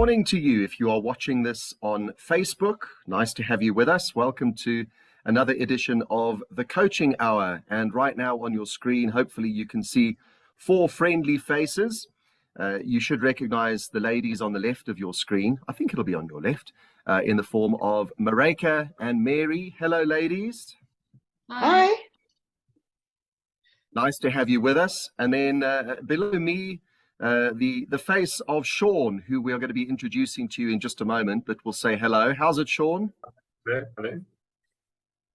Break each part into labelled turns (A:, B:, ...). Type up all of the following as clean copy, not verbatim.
A: morning to you if you are watching this on Facebook. Nice to have you with us. Welcome to another edition of the Coaching Hour. And right now on your screen, hopefully you can see four friendly faces. You should recognize the ladies on the left of your screen. I think it'll be on your left, in the form of Mareka and Mary. Hello, ladies.
B: Hi.
A: Nice to have you with us. And then below me, the face of Shaun, who we are going to be introducing to you in just a moment, but we'll say hello. How's it, Shaun?
C: Hello.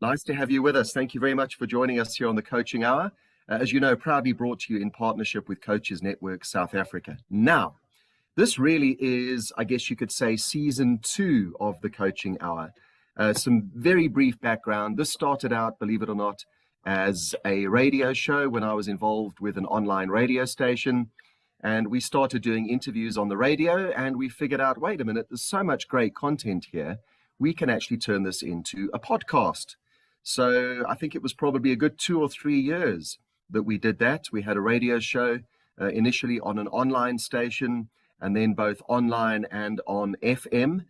A: Nice to have you with us. Thank you very much for joining us here on the Coaching Hour. As you know, proudly brought to you in partnership with Coaches Network South Africa. Now, this really is, I guess you could say, season 2 of the Coaching Hour. Some very brief background. This started out, believe it or not, as a radio show when I was involved with an online radio station. And we started doing interviews on the radio, and we figured out, wait a minute, there's so much great content here. We can actually turn this into a podcast. So I think it was probably a good 2 or 3 years that we did that. We had a radio show initially on an online station, and then both online and on FM.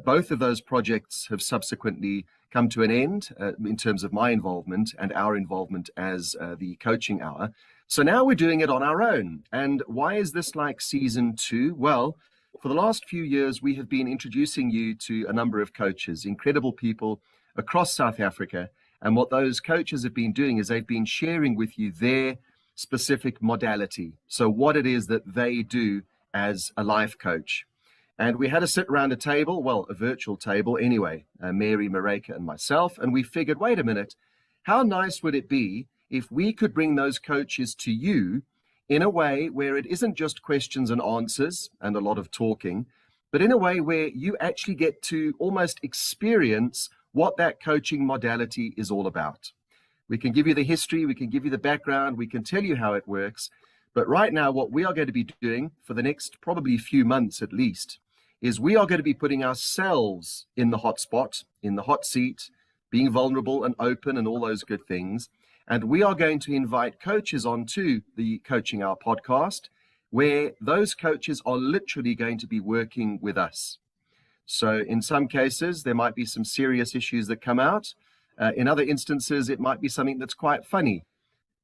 A: Both of those projects have subsequently come to an end in terms of my involvement and our involvement as the Coaching Hour. So now we're doing it on our own. And why is this like season 2? Well, for the last few years, we have been introducing you to a number of coaches, incredible people across South Africa. And what those coaches have been doing is they've been sharing with you their specific modality. So what it is that they do as a life coach. And we had to sit around a table, well, a virtual table anyway, Mary, Mareka, and myself. And we figured, wait a minute, how nice would it be if we could bring those coaches to you in a way where it isn't just questions and answers and a lot of talking, but in a way where you actually get to almost experience what that coaching modality is all about. We can give you the history, we can give you the background, we can tell you how it works. But right now, what we are going to be doing for the next probably few months at least, is we are going to be putting ourselves in the hot spot, in the hot seat, being vulnerable and open and all those good things. And we are going to invite coaches onto the Coaching Hour podcast, where those coaches are literally going to be working with us. So in some cases, there might be some serious issues that come out. In other instances, it might be something that's quite funny,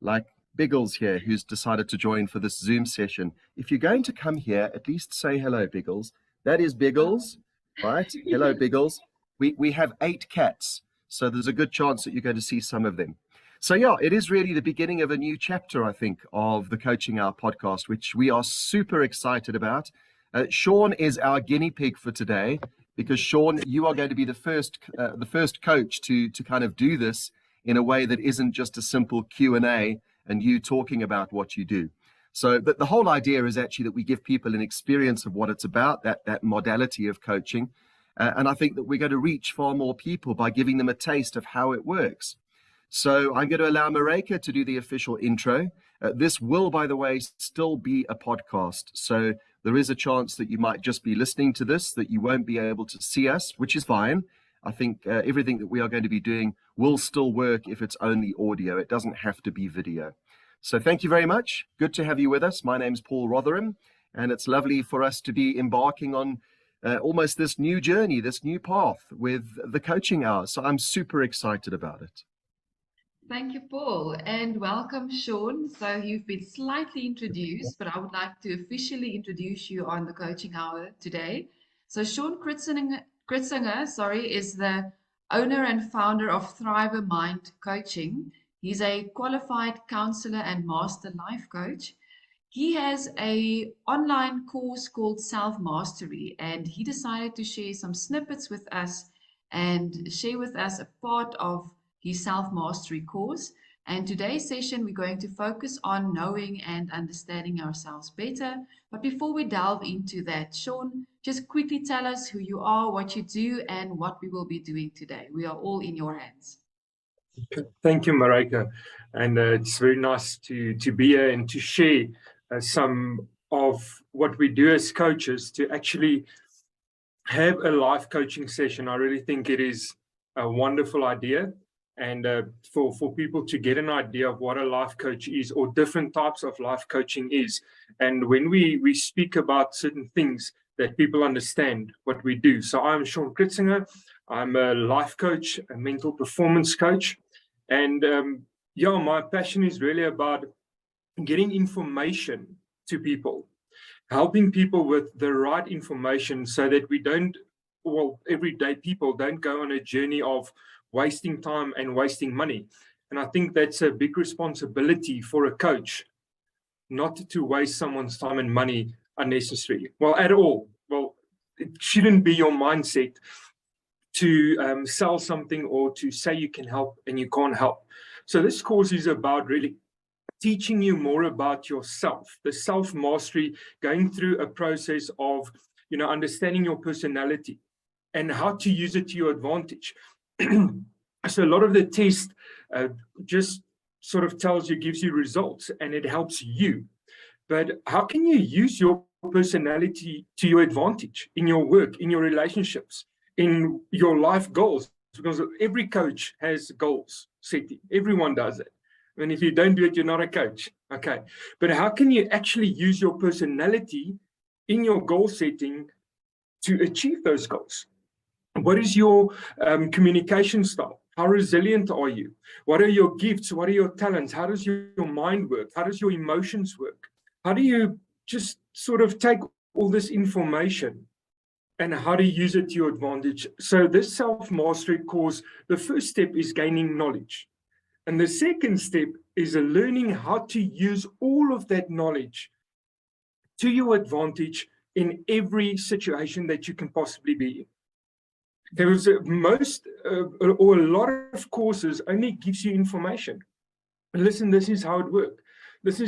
A: like Biggles here, who's decided to join for this Zoom session. If you're going to come here, at least say hello, Biggles. That is Biggles, right? Hello, Biggles. We have 8 cats, so there's a good chance that you're going to see some of them. So yeah, it is really the beginning of a new chapter, I think, of the Coaching Hour podcast, which we are super excited about. Shaun is our guinea pig for today, because Shaun, you are going to be the first coach to kind of do this in a way that isn't just a simple Q&A and you talking about what you do. So the whole idea is actually that we give people an experience of what it's about, that modality of coaching. And I think that we're going to reach far more people by giving them a taste of how it works. So I'm going to allow Mareka to do the official intro. This will, by the way, still be a podcast. So there is a chance that you might just be listening to this, that you won't be able to see us, which is fine. I think everything that we are going to be doing will still work if it's only audio. It doesn't have to be video. So thank you very much. Good to have you with us. My name's Paul Rotherham, and it's lovely for us to be embarking on almost this new journey, this new path with the Coaching Hour. So I'm super excited about it.
B: Thank you, Paul, and welcome, Shaun. So you've been slightly introduced, but I would like to officially introduce you on the Coaching Hour today. So Shaun Kritzinger, is the owner and founder of Thriver Mind Coaching. He's a qualified counselor and master life coach. He has an online course called Self Mastery, and he decided to share some snippets with us and share with us a part of his self-mastery course. And today's session, we're going to focus on knowing and understanding ourselves better. But before we delve into that, Shaun, just quickly tell us who you are, what you do, and what we will be doing today. We are all in your hands.
C: Thank you, Mareka. And it's very nice to be here and to share some of what we do as coaches to actually have a life coaching session. I really think it is a wonderful idea. And for people to get an idea of what a life coach is, or different types of life coaching is. And when we speak about certain things, that people understand what we do. So I'm Shaun Kritzinger. I'm a life coach, a mental performance coach. And yeah, my passion is really about getting information to people, helping people with the right information so that we don't, well, everyday people don't go on a journey of wasting time and wasting money. And I think that's a big responsibility for a coach, not to waste someone's time and money unnecessarily. Well, at all. Well, it shouldn't be your mindset to sell something or to say you can help and you can't help. So this course is about really teaching you more about yourself, the self-mastery, going through a process of, understanding your personality and how to use it to your advantage. So a lot of the test just sort of tells you, gives you results, and it helps you. But how can you use your personality to your advantage in your work, in your relationships, in your life goals? Because every coach has goals setting. Everyone does it. And if you don't do it, you're not a coach. Okay. But how can you actually use your personality in your goal setting to achieve those goals? What is your communication style? How resilient are you? What are your gifts? What are your talents? How does your mind work? How does your emotions work? How do you just sort of take all this information and how to use it to your advantage? So this self-mastery course, the first step is gaining knowledge. And the second step is learning how to use all of that knowledge to your advantage in every situation that you can possibly be in. There was most or a lot of courses only gives you information. Listen, this is how it works. This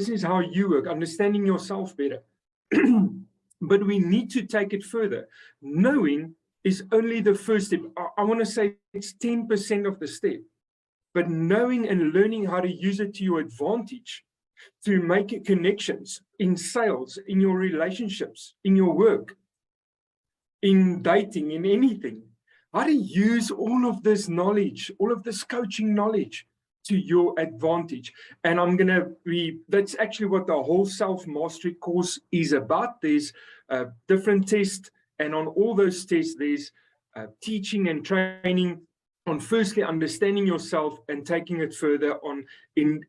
C: is how you work, understanding yourself better. But we need to take it further. Knowing is only the first step. I want to say it's 10% of the step. But knowing and learning how to use it to your advantage, to make connections in sales, in your relationships, in your work, in dating, in anything, how to use all of this knowledge, all of this coaching knowledge to your advantage. And that's actually what the whole self-mastery course is about. There's different tests, and on all those tests, there's teaching and training on firstly understanding yourself and taking it further on in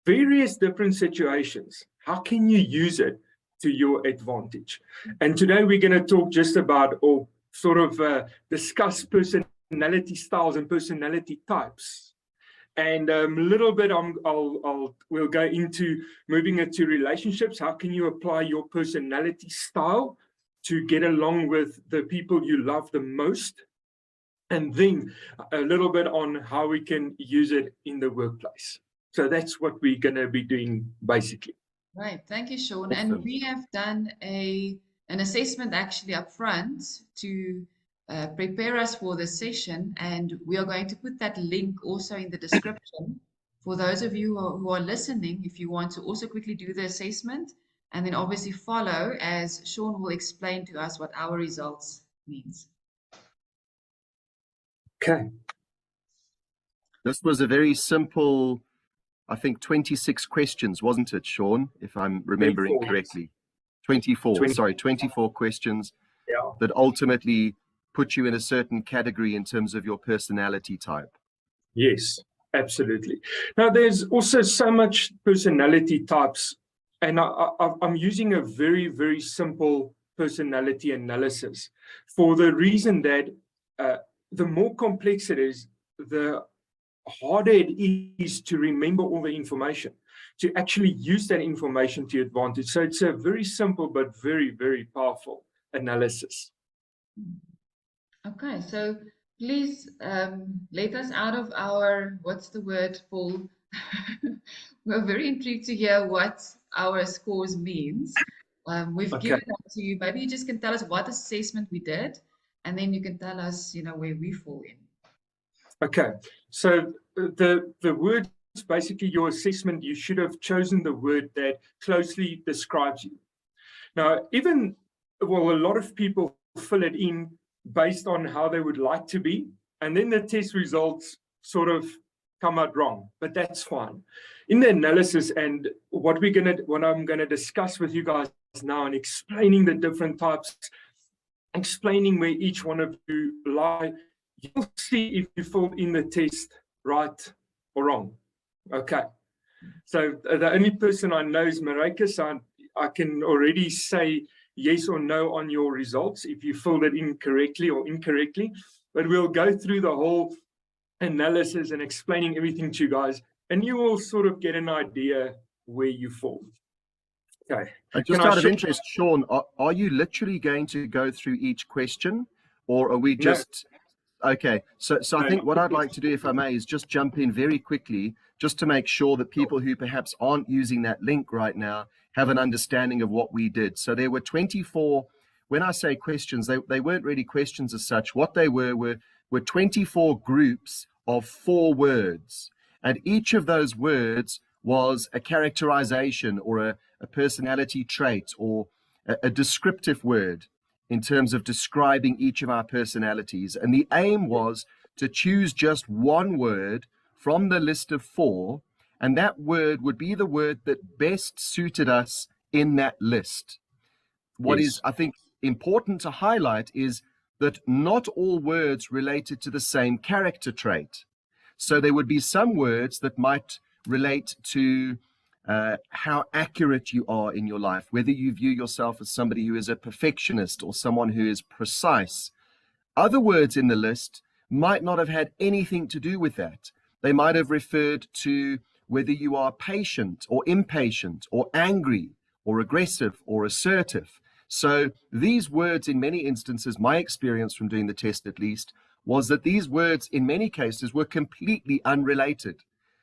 C: various different situations. How can you use it to your advantage? And today we're going to talk just about, or sort of discuss personality styles and personality types. And a little bit we'll go into moving it to relationships. How can you apply your personality style to get along with the people you love the most? And then a little bit on how we can use it in the workplace. So that's what we're going to be doing basically.
B: Right. Thank you, Shaun.
A: Awesome.
B: And we have done an assessment actually up front to prepare us for this session. And we are going to put that link also in the description for those of you who are listening, if you want to also quickly do the assessment and then obviously follow as Shaun will explain to us what our results means.
C: Okay.
A: This was a very simple, I think 26 questions, wasn't it, Shaun, if I'm remembering
C: 24.
A: correctly? 24 questions that ultimately put you in a certain category in terms of your personality type.
C: Yes, absolutely. Now, there's also so much personality types, and I'm using a very, very simple personality analysis for the reason that the more complex it is, the harder it is to remember all the information, to actually use that information to your advantage. So it's a very simple but very, very powerful analysis.
B: Okay, so please let us out of our, what's the word, Paul? We're very intrigued to hear what our scores means. We've
C: Okay.
B: given that to you. Maybe you just can tell us what assessment we did, and then you can tell us, where we fall in.
C: Okay, so the words, basically your assessment, you should have chosen the word that closely describes you. Now, a lot of people fill it in based on how they would like to be, and then the test results sort of come out wrong, but that's fine. In the analysis, and what I'm going to discuss with you guys now and explaining the different types, explaining where each one of you lie. You'll see if you filled in the test right or wrong. Okay. So the only person I know is Marika, so I can already say yes or no on your results if you filled it in correctly or incorrectly. But we'll go through the whole analysis and explaining everything to you guys, and you will sort of get an idea where you fall. Okay.
A: Just out of interest, Shaun, are you literally going to go through each question, or are we just... No. Okay, so I think what I'd like to do, if I may, is just jump in very quickly, just to make sure that people who perhaps aren't using that link right now have an understanding of what we did. So there were 24, when I say questions, they weren't really questions as such. What they were 24 groups of 4 words, and each of those words was a characterization or a personality trait or a descriptive word in terms of describing each of our personalities. And the aim was to choose just one word from the list of 4, and that word would be the word that best suited us in that list. What is, I think, important to highlight is that not all words related to the same character trait. So there would be some words that might relate to how accurate you are in your life, whether you view yourself as somebody who is a perfectionist or someone who is precise. Other words in the list might not have had anything to do with that. They might have referred to whether you are patient or impatient or angry or aggressive or assertive. So these words, in many instances, my experience from doing the test at least, was that these words in many cases were completely unrelated.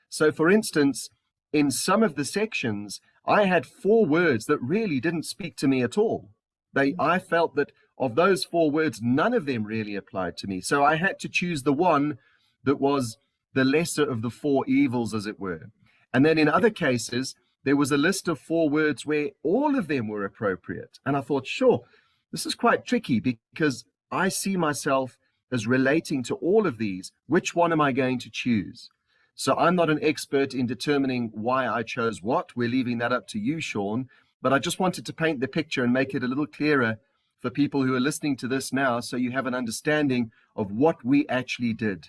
A: So for instance, in some of the sections, I had 4 words that really didn't speak to me at all. I felt that of those 4 words, none of them really applied to me. So I had to choose the one that was the lesser of the 4 evils, as it were. And then in other cases, there was a list of 4 words where all of them were appropriate. And I thought, sure, this is quite tricky because I see myself as relating to all of these. Which one am I going to choose? So I'm not an expert in determining why I chose what. We're leaving that up to you, Shaun. But I just wanted to paint the picture and make it a little clearer for people who are listening to this now, so you have an understanding of what we actually did.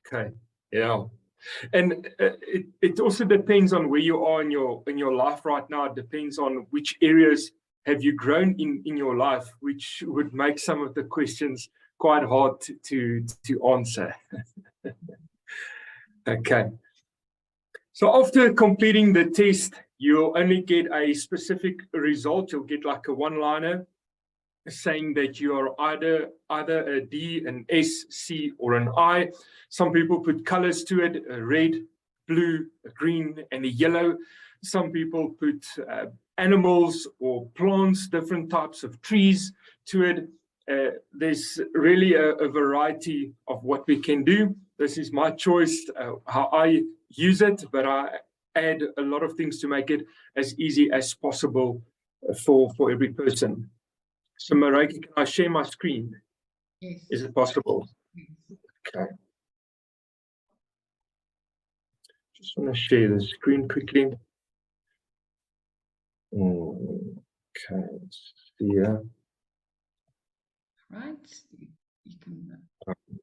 C: Okay, yeah. And it also depends on where you are in your life right now. It depends on which areas have you grown in your life, which would make some of the questions quite hard to answer. Okay. So after completing the test, you'll only get a specific result. You'll get like a one-liner saying that you are either a D, an S, C, or an I. Some people put colors to it: a red, blue, a green, and a yellow. Some people put animals or plants, different types of trees to it. There's really a variety of what we can do. This is my choice, how I use it, but I add a lot of things to make it as easy as possible for every person. So Marika, can I share my screen?
B: Yes.
C: Is it possible? Okay. Just want to share the screen quickly. Okay, let's see here.
B: Right. You can. Perfect.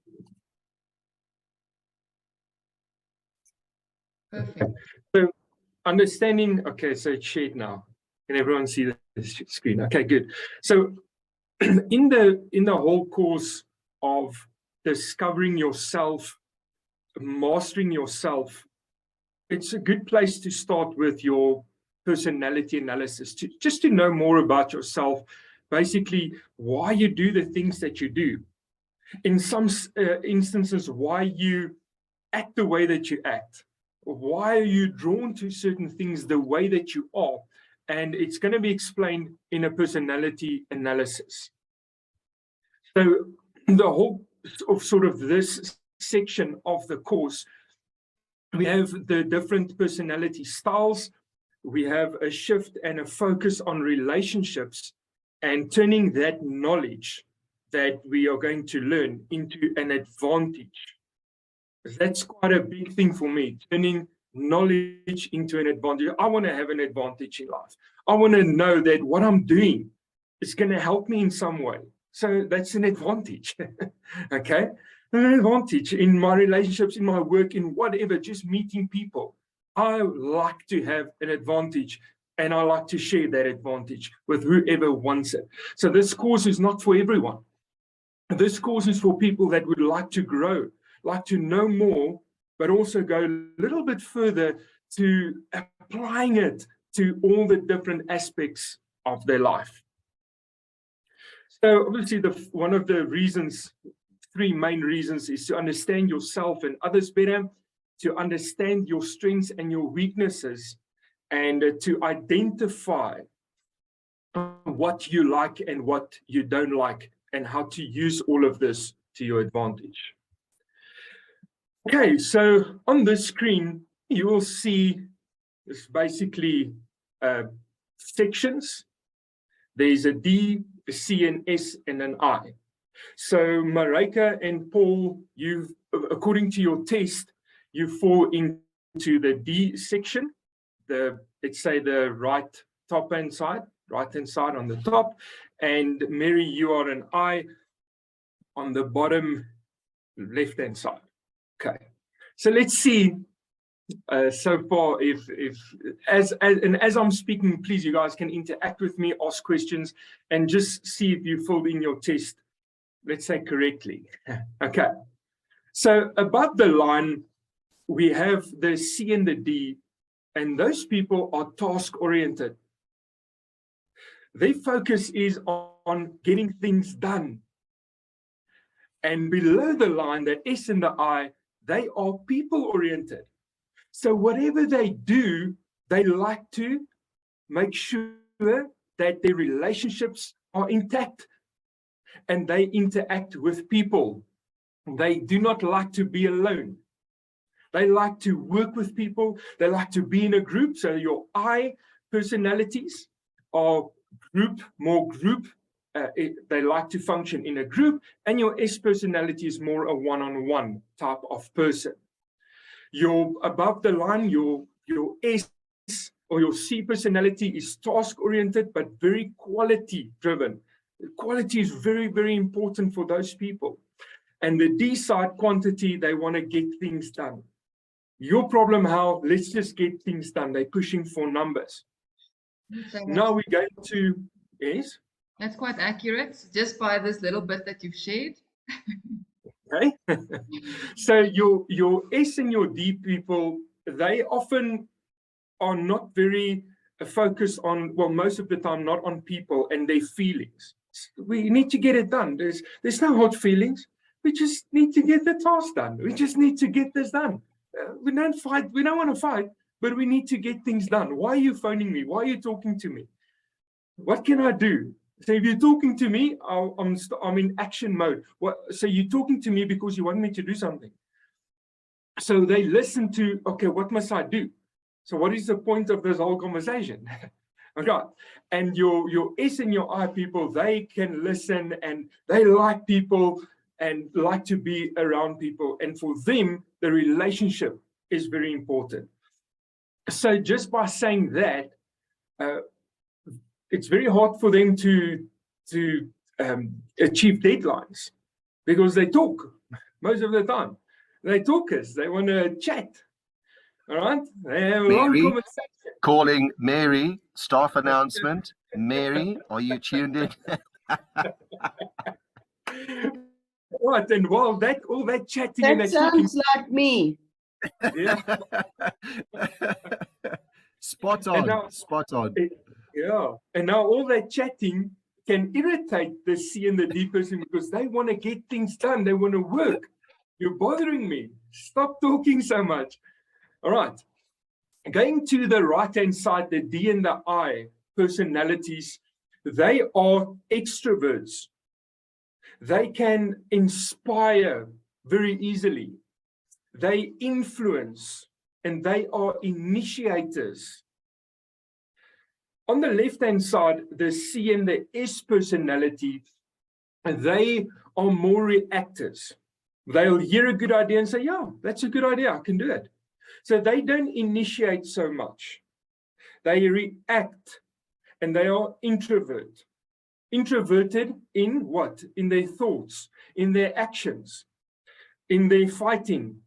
C: Okay. So understanding, okay, so it's shared now. Can everyone see the screen? Okay, good. So in the whole course of discovering yourself, mastering yourself, it's a good place to start with your personality analysis, just to know more about yourself, basically why you do the things that you do. In some instances, why you act the way that you act. Why are you drawn to certain things the way that you are? And it's going to be explained in a personality analysis. So the whole of sort of this section of the course, we have the different personality styles. We have a shift and a focus on relationships and turning that knowledge that we are going to learn into an advantage. That's quite a big thing for me, turning knowledge into an advantage. I want to have an advantage in life. I want to know that what I'm doing is going to help me in some way. So that's an advantage. Okay? An advantage in my relationships, in my work, in whatever, just meeting people. I like to have an advantage, and I like to share that advantage with whoever wants it. So this course is not for everyone. This course is for people that would like to grow, like to know more, but also go a little bit further to applying it to all the different aspects of their life. So obviously one of the reasons, 3 main reasons, is to understand yourself and others better, to understand your strengths and your weaknesses, and to identify what you like and what you don't like, and how to use all of this to your advantage. Okay, so on this screen, you will see it's basically sections. There's a D, a C, an S, and an I. So Marika and Paul, according to your test, you fall into the D section, let's say the right-hand side on the top, and Mary, you are an I on the bottom left-hand side. Okay, so let's see so far if as I'm speaking, please, you guys can interact with me, ask questions, and just see if you filled in your test, let's say, correctly. Okay, so above the line we have the C and the D, and those people are task oriented. Their focus is on getting things done. And below the line, the S and the I, they are people oriented. So whatever they do, they like to make sure that their relationships are intact and they interact with people. They do not like to be alone. They like to work with people. They like to be in a group. So your I personalities are more group. They like to function in a group, and your S personality is more a one-on-one type of person. Your above the line, your S or your C personality is task-oriented, but very quality-driven. Quality is very, very important for those people. And the D side, quantity, they want to get things done. Your problem, how? Let's just get things done. They're pushing for numbers.
B: So
C: Now we're going to, yes?
B: that's quite accurate, just by this little bit that you've shared.
C: Okay. So your S and your D people, they often are not very focused on, well, most of the time, not on people and their feelings. We need to get it done. There's no hard feelings. We just need to get the task done. We just need to get this done. We don't fight. We don't want to fight, but we need to get things done. Why are you phoning me? Why are you talking to me? What can I do? So if you're talking to me, I'm in action mode. So you're talking to me because you want me to do something. So they listen to, okay, what must I do? So what is the point of this whole conversation? Okay. And your S and your I people, they can listen and they like people and like to be around people. And for them, the relationship is very important. So just by saying that, it's very hard for them to achieve deadlines because they talk most of the time. They talkers. They want to chat. All right. They have a long conversation.
A: Calling Mary, staff announcement. Mary, are you tuned in?
C: Right. And while all that chatting
D: that
C: and
D: sounds
C: talking,
D: like me.
C: yeah.
A: Spot on.
C: Now,
A: spot on.
C: Yeah. And now all that chatting can irritate the C and the D person because they want to get things done. They want to work. You're bothering me. Stop talking so much. All right. Going to the right-hand side, the D and the I personalities, they are extroverts. They can inspire very easily. They influence, and they are initiators. On the left-hand side, the C and the S personality, they are more reactors. They'll hear a good idea and say, yeah, that's a good idea, I can do it. So they don't initiate so much. They react, and they are introvert. Introverted in what? In their thoughts, in their actions, in their fighting.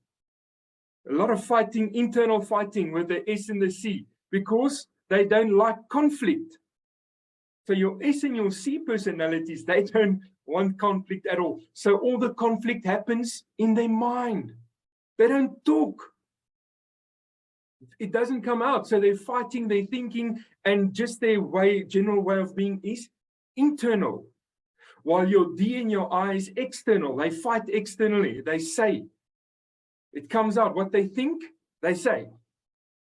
C: A lot of fighting, internal fighting with the S and the C, because they don't like conflict. So your S and your C personalities, they don't want conflict at all. So all the conflict happens in their mind. They don't talk. It doesn't come out. So they're fighting, they're thinking, and just their general way of being is internal. While your D and your I is external. They fight externally. They say. It comes out. What they think, they say.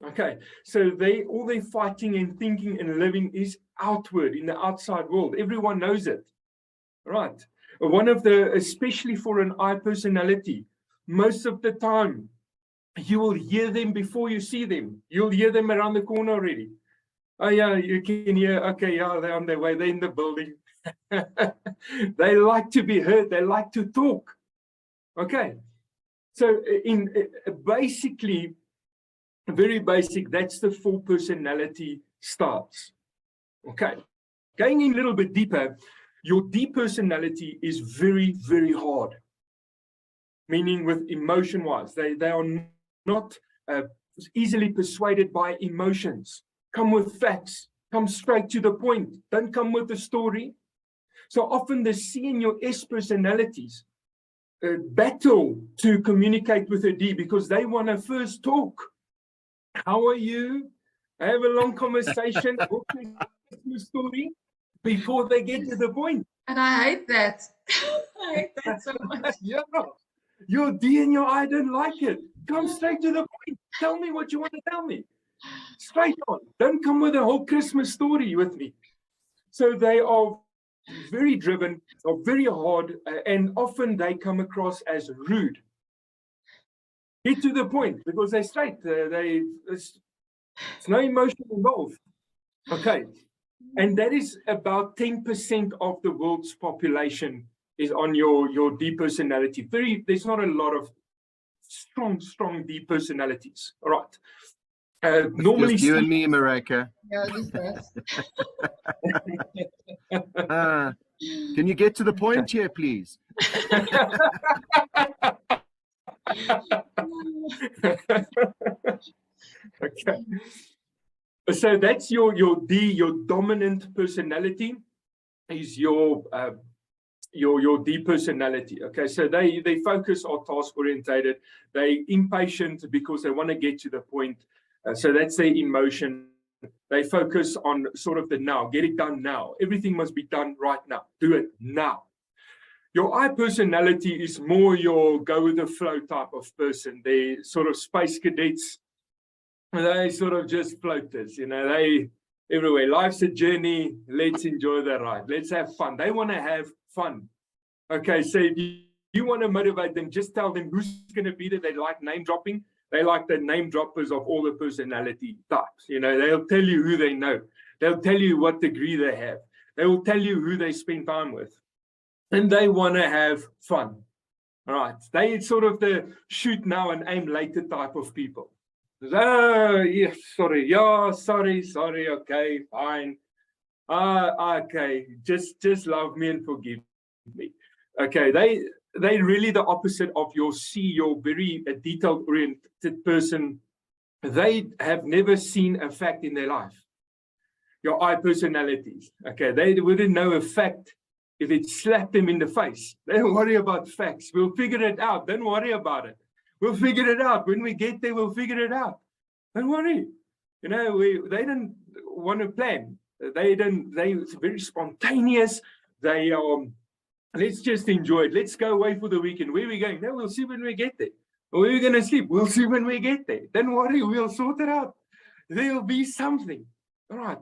C: Okay. So all their fighting and thinking and living is outward in the outside world. Everyone knows it. Right. One of the, especially for an I personality, most of the time, you will hear them before you see them. You'll hear them around the corner already. Oh yeah, you can hear, okay, yeah, they're on their way, they're in the building. They like to be heard, they like to talk. Okay. So basically, very basic, that's the full personality starts. Okay. Going in a little bit deeper, your D personality is very, very hard. Meaning with emotion-wise, they are not easily persuaded by emotions. Come with facts. Come straight to the point. Don't come with a story. So often the C and your S personalities battle to communicate with a D because they want to first talk. How are you? Have a long conversation. A story before they get to the point.
B: And I hate that. I hate that so much.
C: Yeah. Your D and your I don't like it. Come straight to the point. Tell me what you want to tell me. Straight on. Don't come with a whole Christmas story with me. So they are very driven, or very hard, and often they come across as rude. Get to the point because they're straight. It's no emotion involved. Okay. And that is about 10% of the world's population is on your D personality. There's not a lot of strong D personalities. All right. Normally,
A: just you and me, Marika.
B: Yeah, just
A: that. Can you get to the point here, please?
C: Okay. So that's your D, your dominant personality is your D personality. Okay, so they focus on task orientated. They impatient because they want to get to the point. So that's their emotion. They focus on sort of the now. Get it done now. Everything must be done right now. Do it now. Your I personality is more your go with the flow type of person. They sort of space cadets. They sort of just floaters. You know, they everywhere. Life's a journey. Let's enjoy the ride. Let's have fun. They want to have fun. Okay, so if you want to motivate them, just tell them who's going to be there. They like name dropping. They like the name droppers of all the personality types. You know, they'll tell you who they know. They'll tell you what degree they have. They will tell you who they spend time with. And they want to have fun. All right. They sort of the shoot now and aim later type of people. Oh, yeah, sorry. Yeah, sorry. Okay, fine. Okay. Just love me and forgive me. Okay. They're really the opposite of your C, your very detail-oriented person. They have never seen a fact in their life. Your I personalities. Okay, they wouldn't know a fact if it slapped them in the face. They don't worry about facts. We'll figure it out. Don't worry about it. We'll figure it out. When we get there, we'll figure it out. Don't worry. You know, they don't want to plan. It's very spontaneous. They let's just enjoy it. Let's go away for the weekend. Where are we going? No, we'll see when we get there. Where are we going to sleep? We'll see when we get there. Don't worry, we'll sort it out. There'll be something. All right.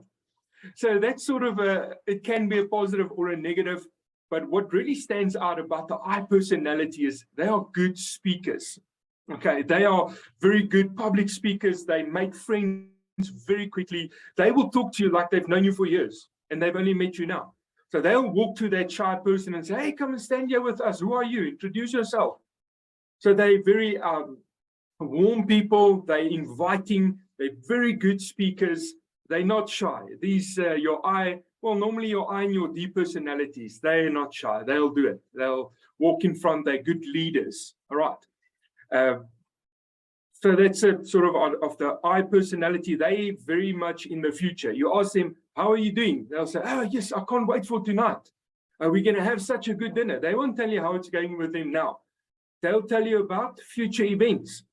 C: So that's sort of it can be a positive or a negative. But what really stands out about the I personality is they are good speakers. Okay. They are very good public speakers. They make friends very quickly. They will talk to you like they've known you for years and they've only met you now. So they'll walk to that shy person and say, hey, come and stand here with us. Who are you? Introduce yourself. So they're very warm people, they're inviting, they're very good speakers, they're not shy. These, normally your I and your D personalities, they're not shy, they'll do it. They'll walk in front, they're good leaders, all right. So that's a sort of the I personality. They very much in the future. You ask them, how are you doing? They'll say, oh, yes, I can't wait for tonight. We're going to have such a good dinner. They won't tell you how it's going with them now. They'll tell you about future events.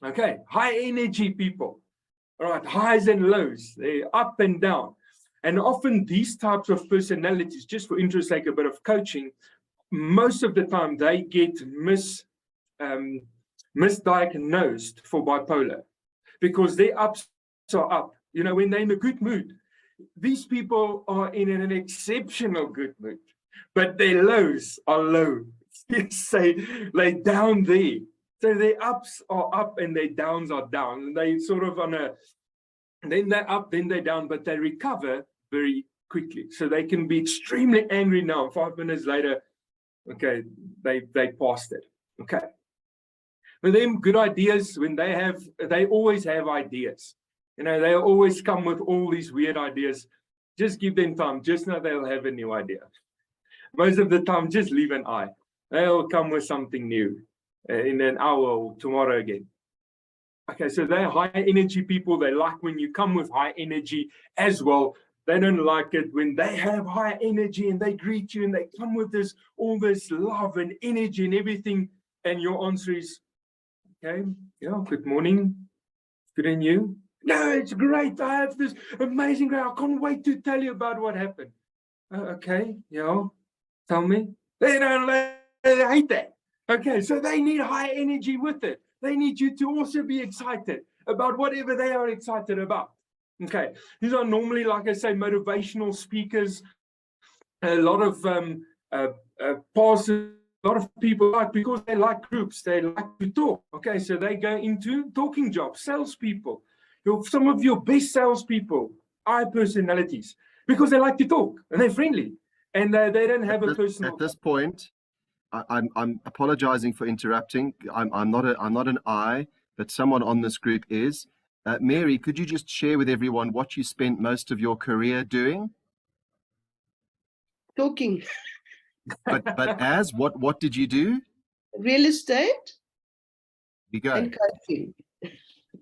C: Okay, high energy people. All right, highs and lows. They're up and down. And often these types of personalities, just for interest, like a bit of coaching, most of the time they get misdiagnosed for bipolar because their ups are up. You know, when they're in a good mood, these people are in an exceptional good mood, but their lows are low. Say they're down there. So their ups are up and their downs are down. And they sort of then they're up, then they're down, but they recover very quickly. So they can be extremely angry now. 5 minutes later, okay, they passed it. Okay. With them, good ideas, when they always have ideas. You know, they always come with all these weird ideas. Just give them time. Just know they'll have a new idea. Most of the time, just leave an eye. They'll come with something new in an hour or tomorrow again. Okay, so they're high energy people. They like when you come with high energy as well. They don't like it when they have high energy and they greet you and they come with all this love and energy and everything. And your answer is, okay, yeah, good morning. Good and you? No, it's great. I have this amazing guy. I can't wait to tell you about what happened. Okay, yeah, tell me. They hate that. Okay, so they need high energy with it. They need you to also be excited about whatever they are excited about. Okay, these are normally, like I say, motivational speakers. A lot of pastors, a lot of people like, because they like groups, they like to talk. Okay, so they go into talking jobs, salespeople. Some of your best salespeople are personalities because they like to talk and they're friendly and they don't have a personal.
A: At this point, I'm apologizing for interrupting. I'm not an I, but someone on this group is. Mary, could you just share with everyone what you spent most of your career doing?
D: Talking.
A: But what did you do?
D: Real estate
A: You go.
D: and coaching.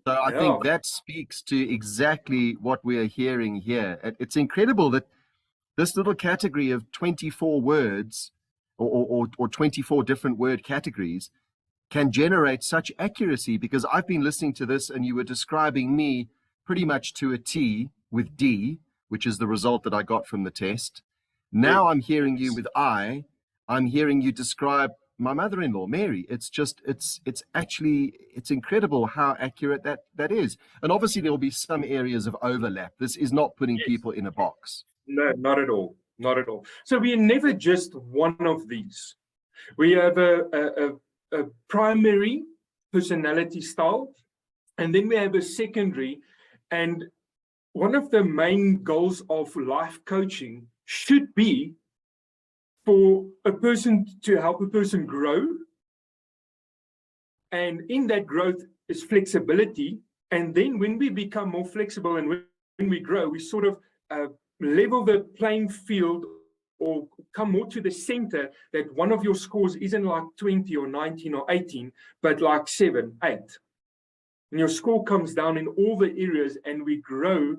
A: So I think that speaks to exactly what we are hearing here. It's incredible that this little category of 24 words or 24 different word categories can generate such accuracy, because I've been listening to this and you were describing me pretty much to a T with D, which is the result that I got from the test. Now I'm hearing you with I'm hearing you describe my mother-in-law, Mary. It's incredible how accurate that is. And obviously there will be some areas of overlap. This is not putting people in a box.
C: No, not at all. Not at all. So we are never just one of these. We have a primary personality style, and then we have a secondary. And one of the main goals of life coaching should be for a person to help a person grow. And in that growth is flexibility. And then when we become more flexible and when we grow, we sort of level the playing field or come more to the center, that one of your scores isn't like 20 or 19 or 18, but like 7, 8. And your score comes down in all the areas and we grow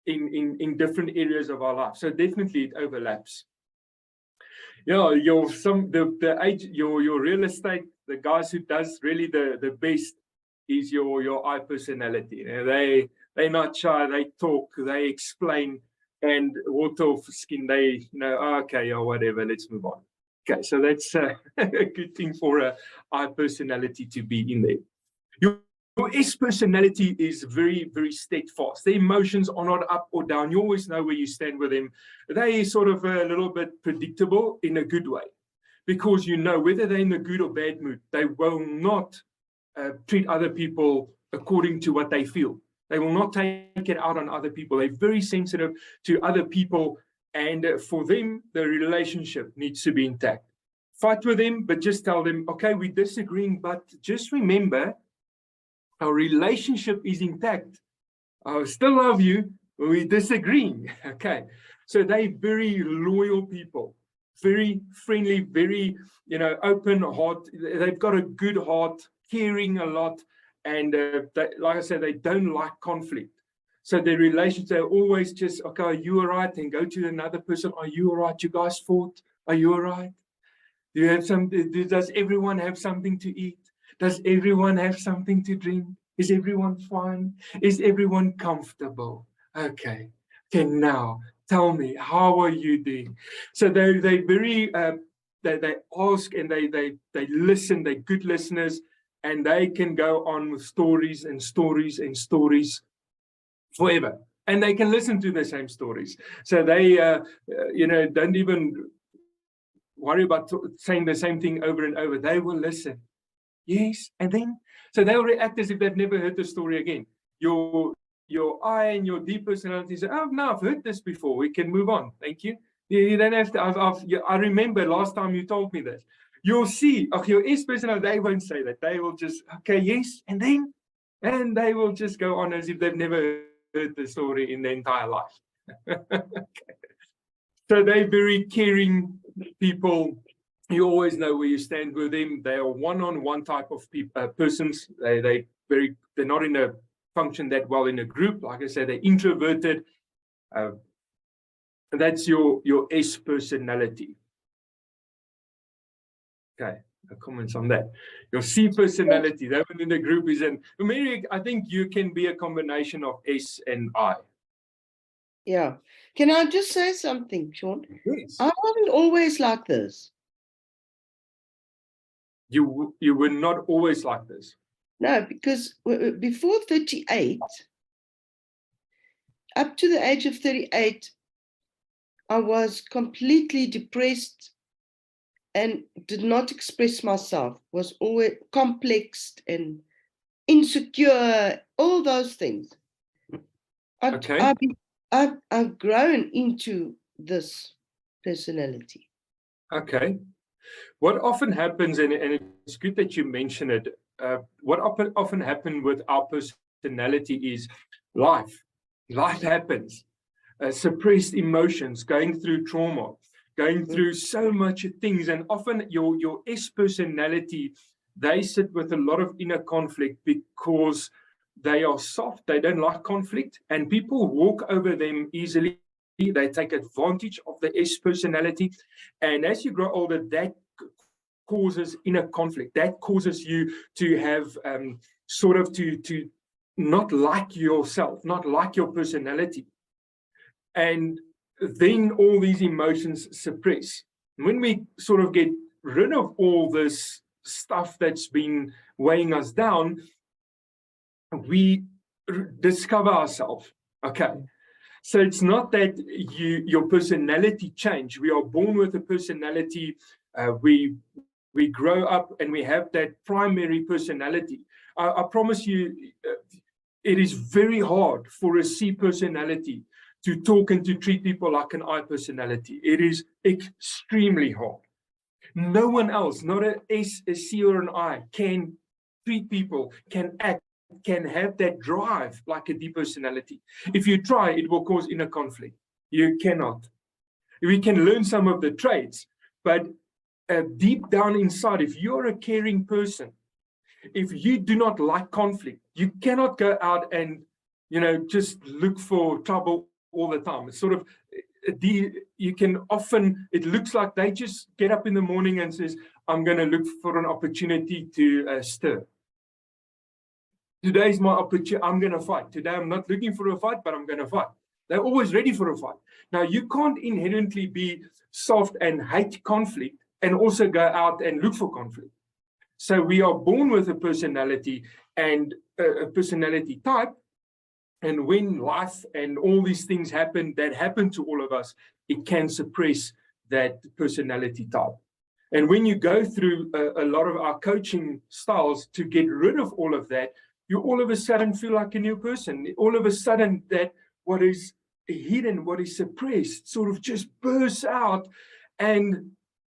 C: in different areas of our life. So definitely it overlaps. Yeah, your real estate, the guys who does really the best is your I personality. You know, they're not shy, they talk, they explain, and water off skin, they okay, or whatever, let's move on. Okay, so that's a good thing for a I personality to be in there. Your S personality is very, very steadfast. The emotions are not up or down. You always know where you stand with them. They sort of a little bit predictable in a good way, because you know whether they're in a good or bad mood, they will not treat other people according to what they feel. They will not take it out on other people. They're very sensitive to other people, and for them, the relationship needs to be intact. Fight with them, but just tell them, okay, we're disagreeing, but just remember, Our relationship is intact. I still love you, we're disagreeing. Okay. So they're very loyal people, very friendly, very, open heart. They've got a good heart, caring a lot. And like I said, they don't like conflict. So their relations, they're always just, okay, are you all right? And go to another person. Are you all right? You guys fought? Are you all right? Do you have does everyone have something to eat? Does everyone have something to drink? Is everyone fine? Is everyone comfortable? Okay. Okay, now tell me, how are you doing? So they very they ask and they listen, they're good listeners, and they can go on with stories and stories and stories forever. And they can listen to the same stories. So they don't even worry about saying the same thing over and over. They will listen. Yes, and then so they'll react as if they've never heard the story again. Your I and your deep personality say, "Oh no, I've heard this before. We can move on. Thank you." You don't have to. I remember last time you told me this. You'll see. Your S personality, they won't say that. They will just yes, and they will just go on as if they've never heard the story in their entire life. Okay. So they're very caring people. You always know where you stand with them. They are one-on-one type of persons. They're not in a function that well in a group. Like I said, they're introverted. And that's your S personality. Okay, no comments on that. Your C personality, that one in the group is Mary, I think you can be a combination of S and I.
D: Yeah. Can I just say something, Shaun?
C: Yes.
D: I wasn't always like this.
C: You were not always like this.
D: No, because before 38, up to the age of 38, I was completely depressed and did not express myself, was always complexed and insecure, all those things.
C: Okay.
D: I've grown into this personality.
C: Okay. What often happens, and it's good that you mention it, what often happens with our personality is life. Life happens. Suppressed emotions, going through trauma, going through so much things. And often your S personality, they sit with a lot of inner conflict because they are soft. They don't like conflict. And people walk over them easily. They take advantage of the S personality. And as you grow older, that causes inner conflict. That causes you to have to not like yourself, not like your personality. And then all these emotions suppress. When we sort of get rid of all this stuff that's been weighing us down, we discover ourselves. Okay. So it's not that your personality change. We are born with a personality. We grow up and we have that primary personality. I promise you, it is very hard for a C personality to talk and to treat people like an I personality. It is extremely hard. No one else, not a S, a C, or an I, can treat people, can act, can have that drive like a D personality. If you try, it will cause inner conflict. You cannot. We can learn some of the traits, but deep down inside, if you're a caring person, if you do not like conflict, you cannot go out and just look for trouble all the time. It's sort of you can often, it looks like they just get up in the morning and says, I'm going to look for an opportunity to stir. Today's my opportunity. I'm going to fight. Today I'm not looking for a fight, but I'm going to fight. They're always ready for a fight. Now, you can't inherently be soft and hate conflict and also go out and look for conflict. So we are born with a personality and a personality type. And when life and all these things happen that happen to all of us, it can suppress that personality type. And when you go through a lot of our coaching styles to get rid of all of that, you all of a sudden feel like a new person. All of a sudden that what is hidden, what is suppressed, sort of just bursts out, and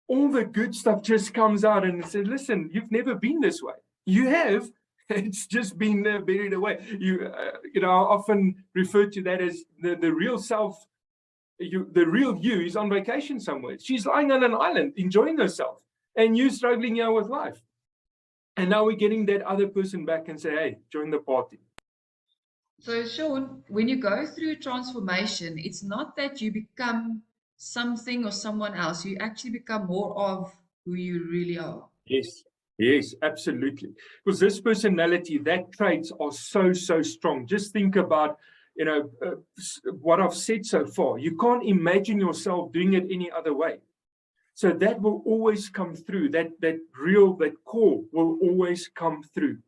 C: all the good stuff just comes out and says, listen, you've never been this way. You have, It's just been buried away. I often refer to that as the real self. The real you is on vacation somewhere. She's lying on an island enjoying herself, and you struggling here with life. And now we're getting that other person back and say, hey, join the party.
B: So, Shaun, when you go through a transformation, it's not that you become something or someone else. You actually become more of who you really are.
C: Yes, absolutely. Because this personality, that traits are so strong. Just think about, what I've said so far. You can't imagine yourself doing it any other way. So that will always come through. That core will always come through.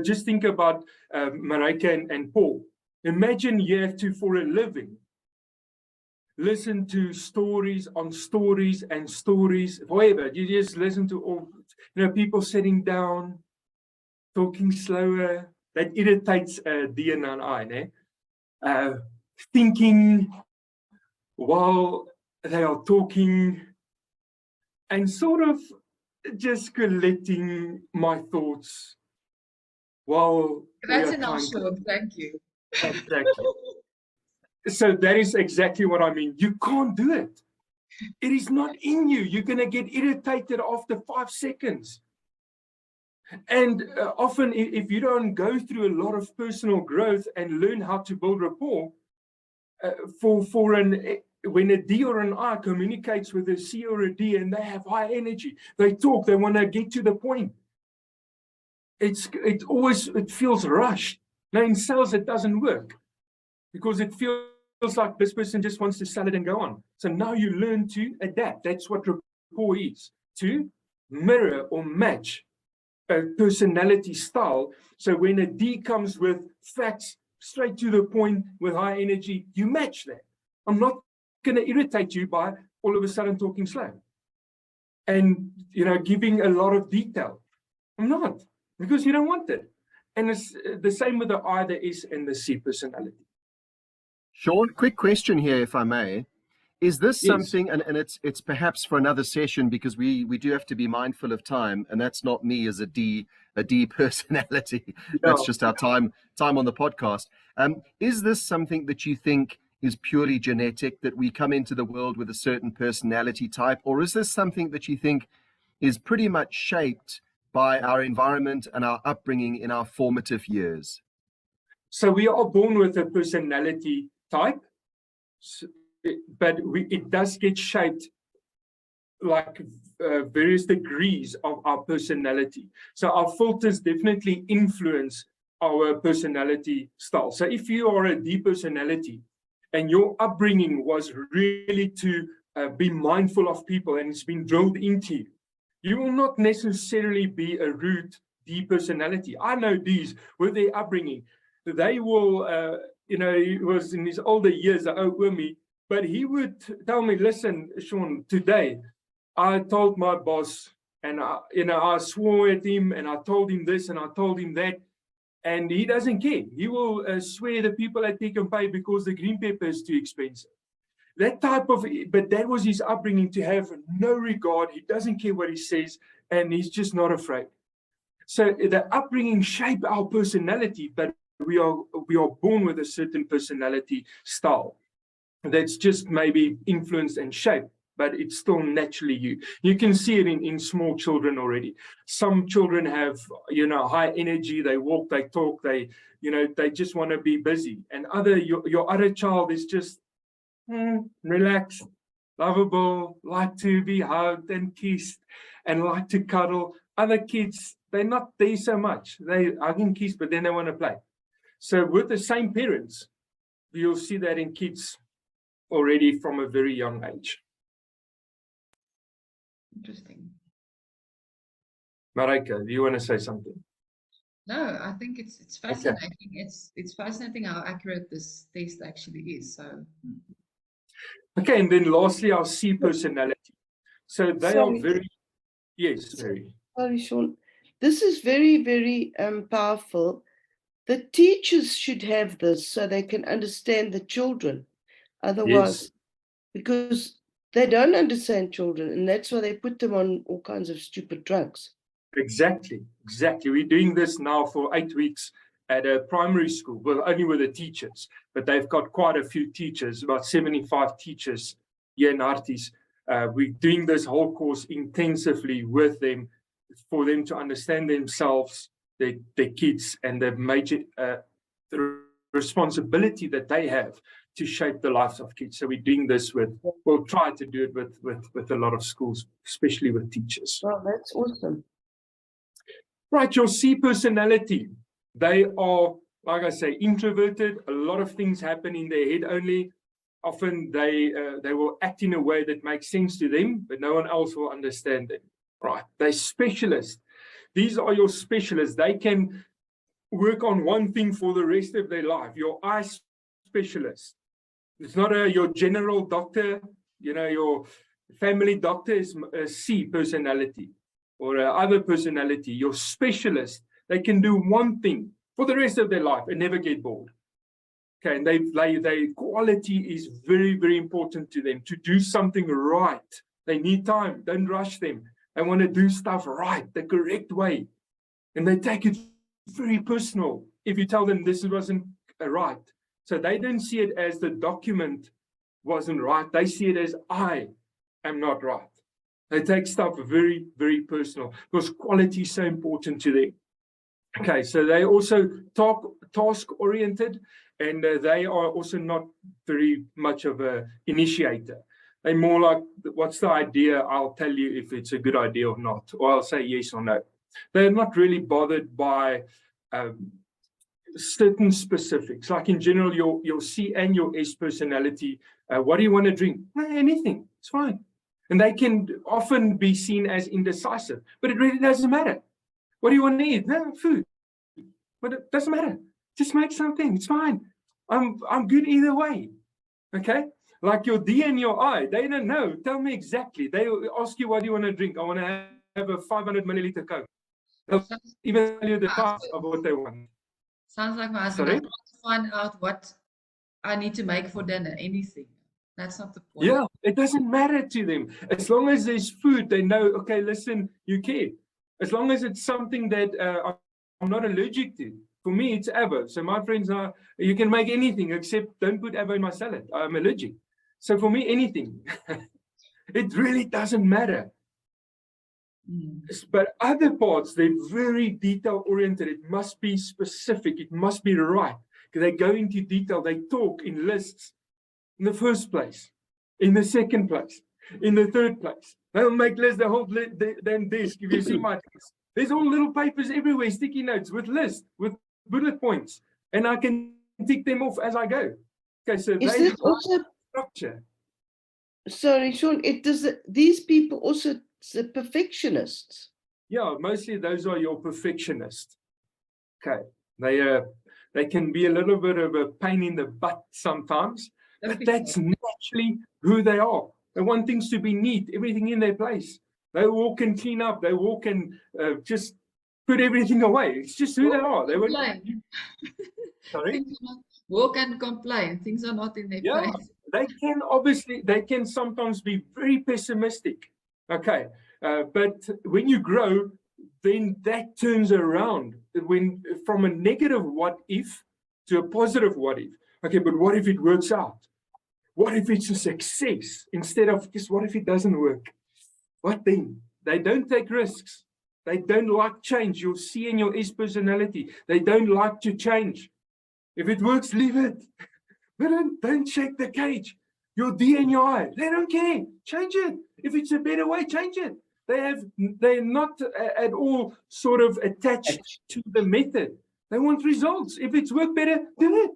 C: Just think about Marika and Paul. Imagine you have to, for a living, listen to stories on stories and stories, whatever. You just listen to all, people sitting down, talking slower. That irritates Dian and I, thinking while they are talking, and sort of just collecting my thoughts while
B: That's enough, Shaun. Thank you.
C: Exactly. So that is exactly what I mean. You can't do it. It is not in you. You're going to get irritated after 5 seconds. And often, if you don't go through a lot of personal growth and learn how to build rapport, when a D or an I communicates with a C or a D and they have high energy, they talk, they want to get to the point. It feels rushed. Now in sales, it doesn't work because it feels like this person just wants to sell it and go on. So now you learn to adapt. That's what rapport is, to mirror or match a personality style. So when a D comes with facts, straight to the point, with high energy, you match that. I'm not going to irritate you by all of a sudden talking slow and giving a lot of detail. I'm not, because you don't want it. And it's the same with the I, the S, and the C personality.
A: Shaun, quick question here, if I may. Is this
C: Yes.
A: something, and it's perhaps for another session, because we do have to be mindful of time, and that's not me as a D personality. That's just our time on the podcast. Is this something that you think is purely genetic, that we come into the world with a certain personality type, or is this something that you think is pretty much shaped by our environment and our upbringing in our formative years?
C: So we are born with a personality type, but it does get shaped like various degrees of our personality. So our filters definitely influence our personality style. So if you are a D personality and your upbringing was really to be mindful of people and it's been drilled into you, you will not necessarily be a rude D personality. I know Ds with their upbringing. They will, he was in his older years, me, but he would tell me, listen, Shaun, today I told my boss and I swore at him and I told him this and I told him that, and he doesn't care. He will swear the people at Pick n Pay because the green pepper is too expensive. But that was his upbringing, to have no regard. He doesn't care what he says, and he's just not afraid. So the upbringing shape our personality, but we are born with a certain personality style that's just maybe influenced and shaped, but it's still naturally you. You can see it in small children already. Some children have, high energy. They walk, they talk, they just want to be busy. And your other child is just relaxed, lovable, like to be hugged and kissed, and like to cuddle. Other kids, they're not there so much. They hug and kiss, but then they want to play. So with the same parents, you'll see that in kids already from a very young age.
B: Interesting.
C: Marika, do you want to say something?
B: No, I think it's fascinating. Okay. It's fascinating how accurate this test actually is. So.
C: Okay, and then lastly, our C personality. So they are very, yes, very.
D: Sorry, Shaun. This is very, very powerful. The teachers should have this so they can understand the children. Otherwise, because they don't understand children, and that's why they put them on all kinds of stupid drugs.
C: Exactly. We're doing this now for 8 weeks at a primary school, well, only with the teachers, but they've got quite a few teachers, about 75 teachers here in Arties. We're doing this whole course intensively with them for them to understand themselves, their kids, and the major the responsibility that they have to shape the lives of kids. So we're doing this we'll try to do it with a lot of schools, especially with teachers.
D: Well, that's awesome.
C: Right, your C personality. They are, like I say, introverted. A lot of things happen in their head only. Often they will act in a way that makes sense to them, but no one else will understand them. Right, they're specialists. These are your specialists. They can work on one thing for the rest of their life. Your eye specialist. It's not your general doctor, your family doctor is a C personality or other personality. Your specialist, they can do one thing for the rest of their life and never get bored. Okay, and they quality is very, very important to them. To do something right, they need time. Don't rush them. They want to do stuff right, the correct way. And they take it very personal if you tell them this wasn't right. So they don't see it as the document wasn't right. They see it as I am not right. They take stuff very, very personal because quality is so important to them. Okay, so they also task-oriented, and they are also not very much of an initiator. They're more like, what's the idea? I'll tell you if it's a good idea or not, or I'll say yes or no. They're not really bothered by certain specifics. Like in general, your C and your S personality, what do you want to drink? Anything, it's fine. And they can often be seen as indecisive, but it really doesn't matter. What do you want to eat? No, food. But it doesn't matter. Just make something. It's fine. I'm good either way. Okay? Like your D and your I, they don't know. Tell me exactly. They ask you, what do you want to drink? I want to have a 500 milliliter Coke. They'll even tell you the price of what they want.
B: Sounds like my husband.
C: Sorry?
B: I'm trying to find out what I need to make for dinner. Anything. That's not the point.
C: Yeah, it doesn't matter to them. As long as there's food, they know, okay, listen, you care. As long as it's something that I'm not allergic to. For me, it's avo. So my friends are, you can make anything except don't put avo in my salad. I'm allergic. So for me, anything. It really doesn't matter. But other parts, they're very detail-oriented. It must be specific. It must be right. They go into detail. They talk in lists. In the first place, in the second place, in the third place. They'll make lists, the whole damn desk. If you see my desk, there's all little papers everywhere, sticky notes with lists, with bullet points. And I can tick them off as I go. Okay, so
D: Is this also
C: structure.
D: Sorry, Shaun, these people also the perfectionists?
C: Yeah, mostly those are your perfectionists. Okay, they can be a little bit of a pain in the butt sometimes, but that's naturally who they are. They want things to be neat, everything in their place. They walk and clean up. They walk and just put everything away. It's just who they are. They won't. Sorry?
B: Walk and complain. Things are not in their place.
C: They can sometimes be very pessimistic. Okay, but when you grow, then that turns around. When from a negative what if to a positive what if. Okay, but what if it works out? What if it's a success instead of just what if it doesn't work? What then? They don't take risks. They don't like change. You'll see in your S personality, they don't like to change. If it works, leave it. But don't shake the cage. Your D and your I, they don't care. Change it. If it's a better way, change it. They're not at all sort of attached to the method. They want results. If it's worked better, do it.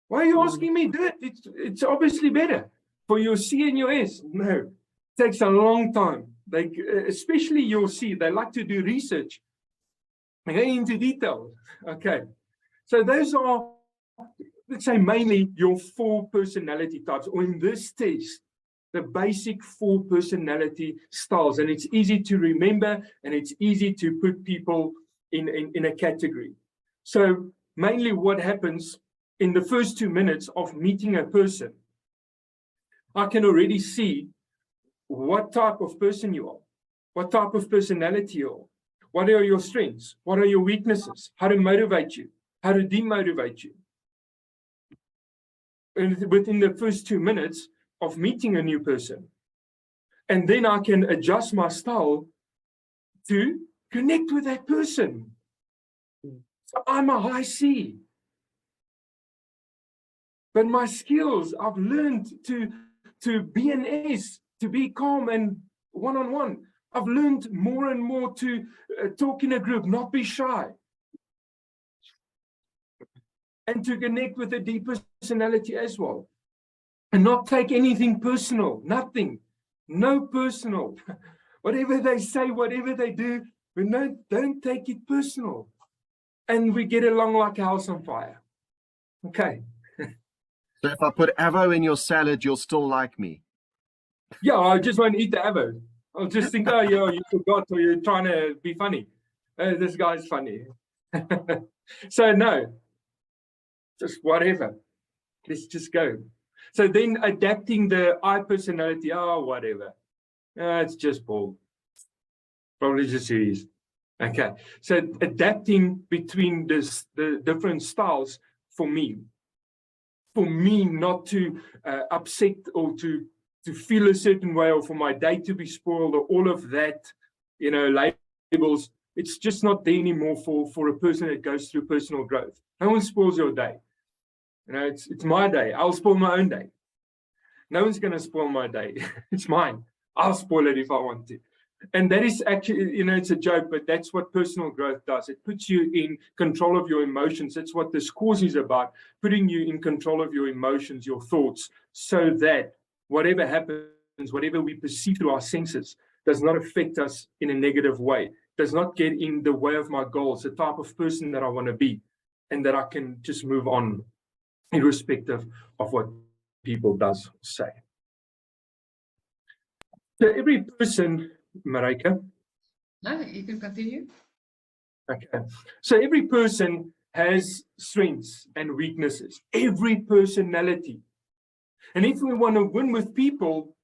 C: Why are you asking me? Do it. It's obviously better. For your C and your S, no. It takes a long time. Especially your C, they like to do research. They go into detail. Okay. So those are, let's say, mainly your 4 personality types, or in this test, the basic 4 personality styles. And it's easy to remember, and it's easy to put people in a category. So mainly what happens in the first 2 minutes of meeting a person, I can already see what type of person you are, what type of personality you are, What are your strengths? What are your weaknesses? How to motivate you? How to demotivate you? And within the first 2 minutes of meeting a new person. And then I can adjust my style to connect with that person. So I'm a high C. But my skills, I've learned to be an S, to be calm and one-on-one. I've learned more and more to talk in a group, not be shy. And to connect with a deep personality as well. And not take anything personal, nothing, no personal. Whatever they say, whatever they do, but no, don't take it personal. And we get along like a house on fire. Okay.
A: So if I put avo in your salad, you'll still like me.
C: Yeah, I just won't eat the avo. I'll just think, oh, yeah, you forgot, or you're trying to be funny. This guy's funny. So no, just whatever. Let's just go. So then adapting the I personality, oh, whatever. It's just Paul. Probably just serious. Okay. So adapting between the different styles for me not to upset or to feel a certain way, or for my day to be spoiled, or all of that, labels. It's just not there anymore for a person that goes through personal growth. No one spoils your day. It's my day. I'll spoil my own day. No one's going to spoil my day. It's mine. I'll spoil it if I want to. And that is actually, it's a joke, but that's what personal growth does. It puts you in control of your emotions. That's what this course is about, putting you in control of your emotions, your thoughts, so that whatever happens, whatever we perceive through our senses, does not affect us in a negative way, does not get in the way of my goals, the type of person that I want to be, and that I can just move on irrespective of what people does say. So every person, Marika.
B: No, you can continue.
C: Okay. So every person has strengths and weaknesses, every personality. And if we want to win with people,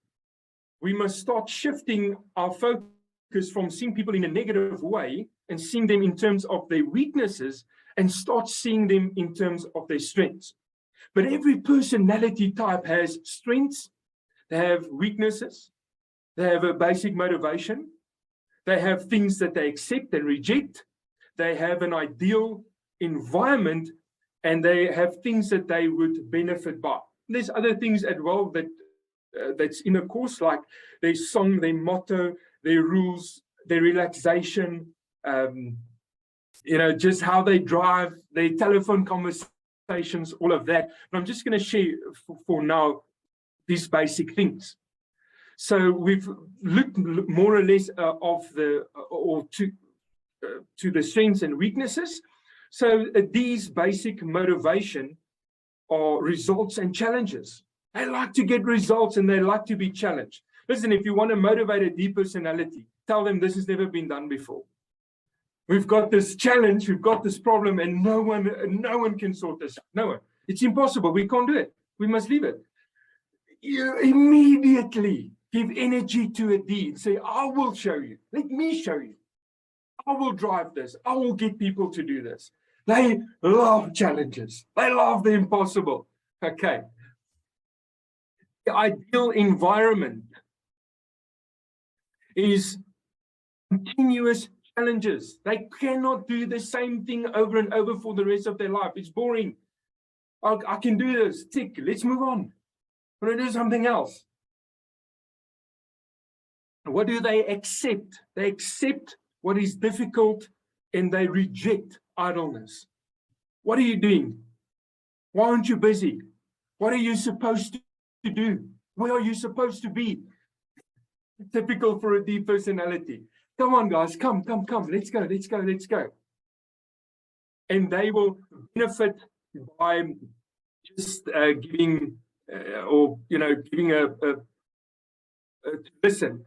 C: we must start shifting our focus from seeing people in a negative way and seeing them in terms of their weaknesses, and start seeing them in terms of their strengths. But every personality type has strengths, they have weaknesses, they have a basic motivation, they have things that they accept and reject, they have an ideal environment, and they have things that they would benefit by. There's other things as well that's in a course, like their song, their motto, their rules, their relaxation, just how they drive, their telephone conversations, all of that. And I'm just going to share for now these basic things. So we've looked more or less to the strengths and weaknesses. So these basic motivation are results and challenges. They like to get results and they like to be challenged. Listen, if you want to motivate a deep personality, tell them this has never been done before. We've got this challenge, we've got this problem, and no one can sort this out. No one. It's impossible. We can't do it. We must leave it. You immediately give energy to a deed. Say, I will show you. Let me show you. I will drive this. I will get people to do this. They love challenges. They love the impossible. Okay. The ideal environment is continuous challenges. They cannot do the same thing over and over for the rest of their life. It's boring. I can do this. Tick. Let's move on. I'm going to do something else. What do they accept? They accept what is difficult and they reject idleness. What are you doing? Why aren't you busy? What are you supposed to do? Where are you supposed to be? Typical for a deep personality. Come on, guys, come. Let's go. And they will benefit by just giving a listen,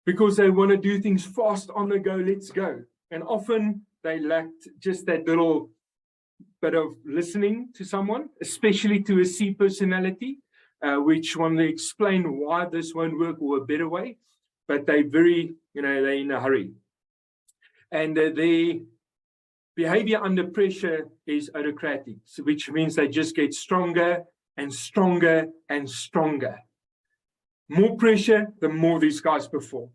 C: because they want to do things fast, on the go, let's go. And often they lacked just that little bit of listening to someone, especially to a C personality, which one they explain why this won't work or a better way, but they're in a hurry. and their behavior under pressure is autocratic, which means they just get stronger and stronger and stronger. More pressure, the more these guys perform.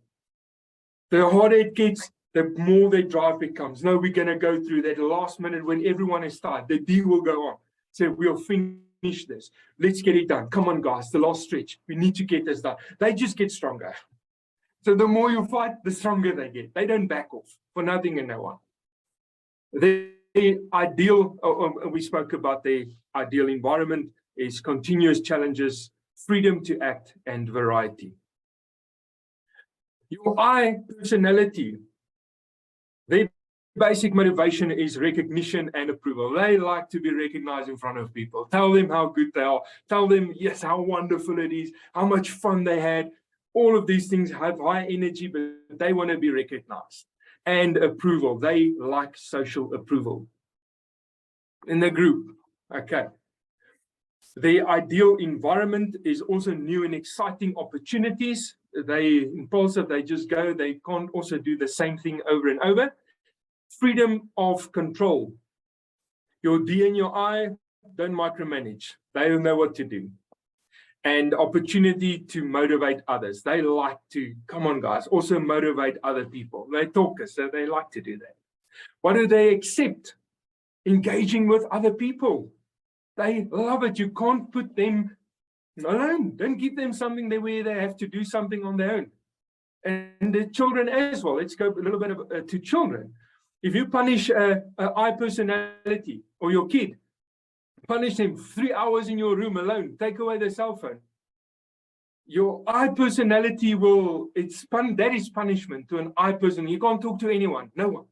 C: The harder it gets, the more their drive becomes. No, we're going to go through that last minute when everyone is tired. The deal will go on. So we'll finish this. Let's get it done. Come on, guys, the last stretch. We need to get this done. They just get stronger. So the more you fight, the stronger they get. They don't back off for nothing and no one. The ideal, we spoke about the ideal environment, is continuous challenges, freedom to act, and variety. Your I personality, their basic motivation is recognition and approval. They like to be recognized in front of people. Tell them how good they are. Tell them, yes, how wonderful it is, how much fun they had. All of these things have high energy, but they want to be recognized. And approval. They like social approval in the group. Okay. The ideal environment is also new and exciting opportunities. They impulsive, they just go. They can't also do the same thing over and over. Freedom of control. Your D and your I don't micromanage. They know what to do. And opportunity to motivate others. They like to, come on guys, also motivate other people. They talkers, so they like to do that. What do they accept? Engaging with other people. They love it. You can't put them alone. Don't give them something where they have to do something on their own. And the children as well. Let's go a little bit to children. If you punish an I personality or your kid, punish them 3 hours in your room alone, take away their cell phone. Your I personality that is punishment to an I person. You can't talk to anyone, no one,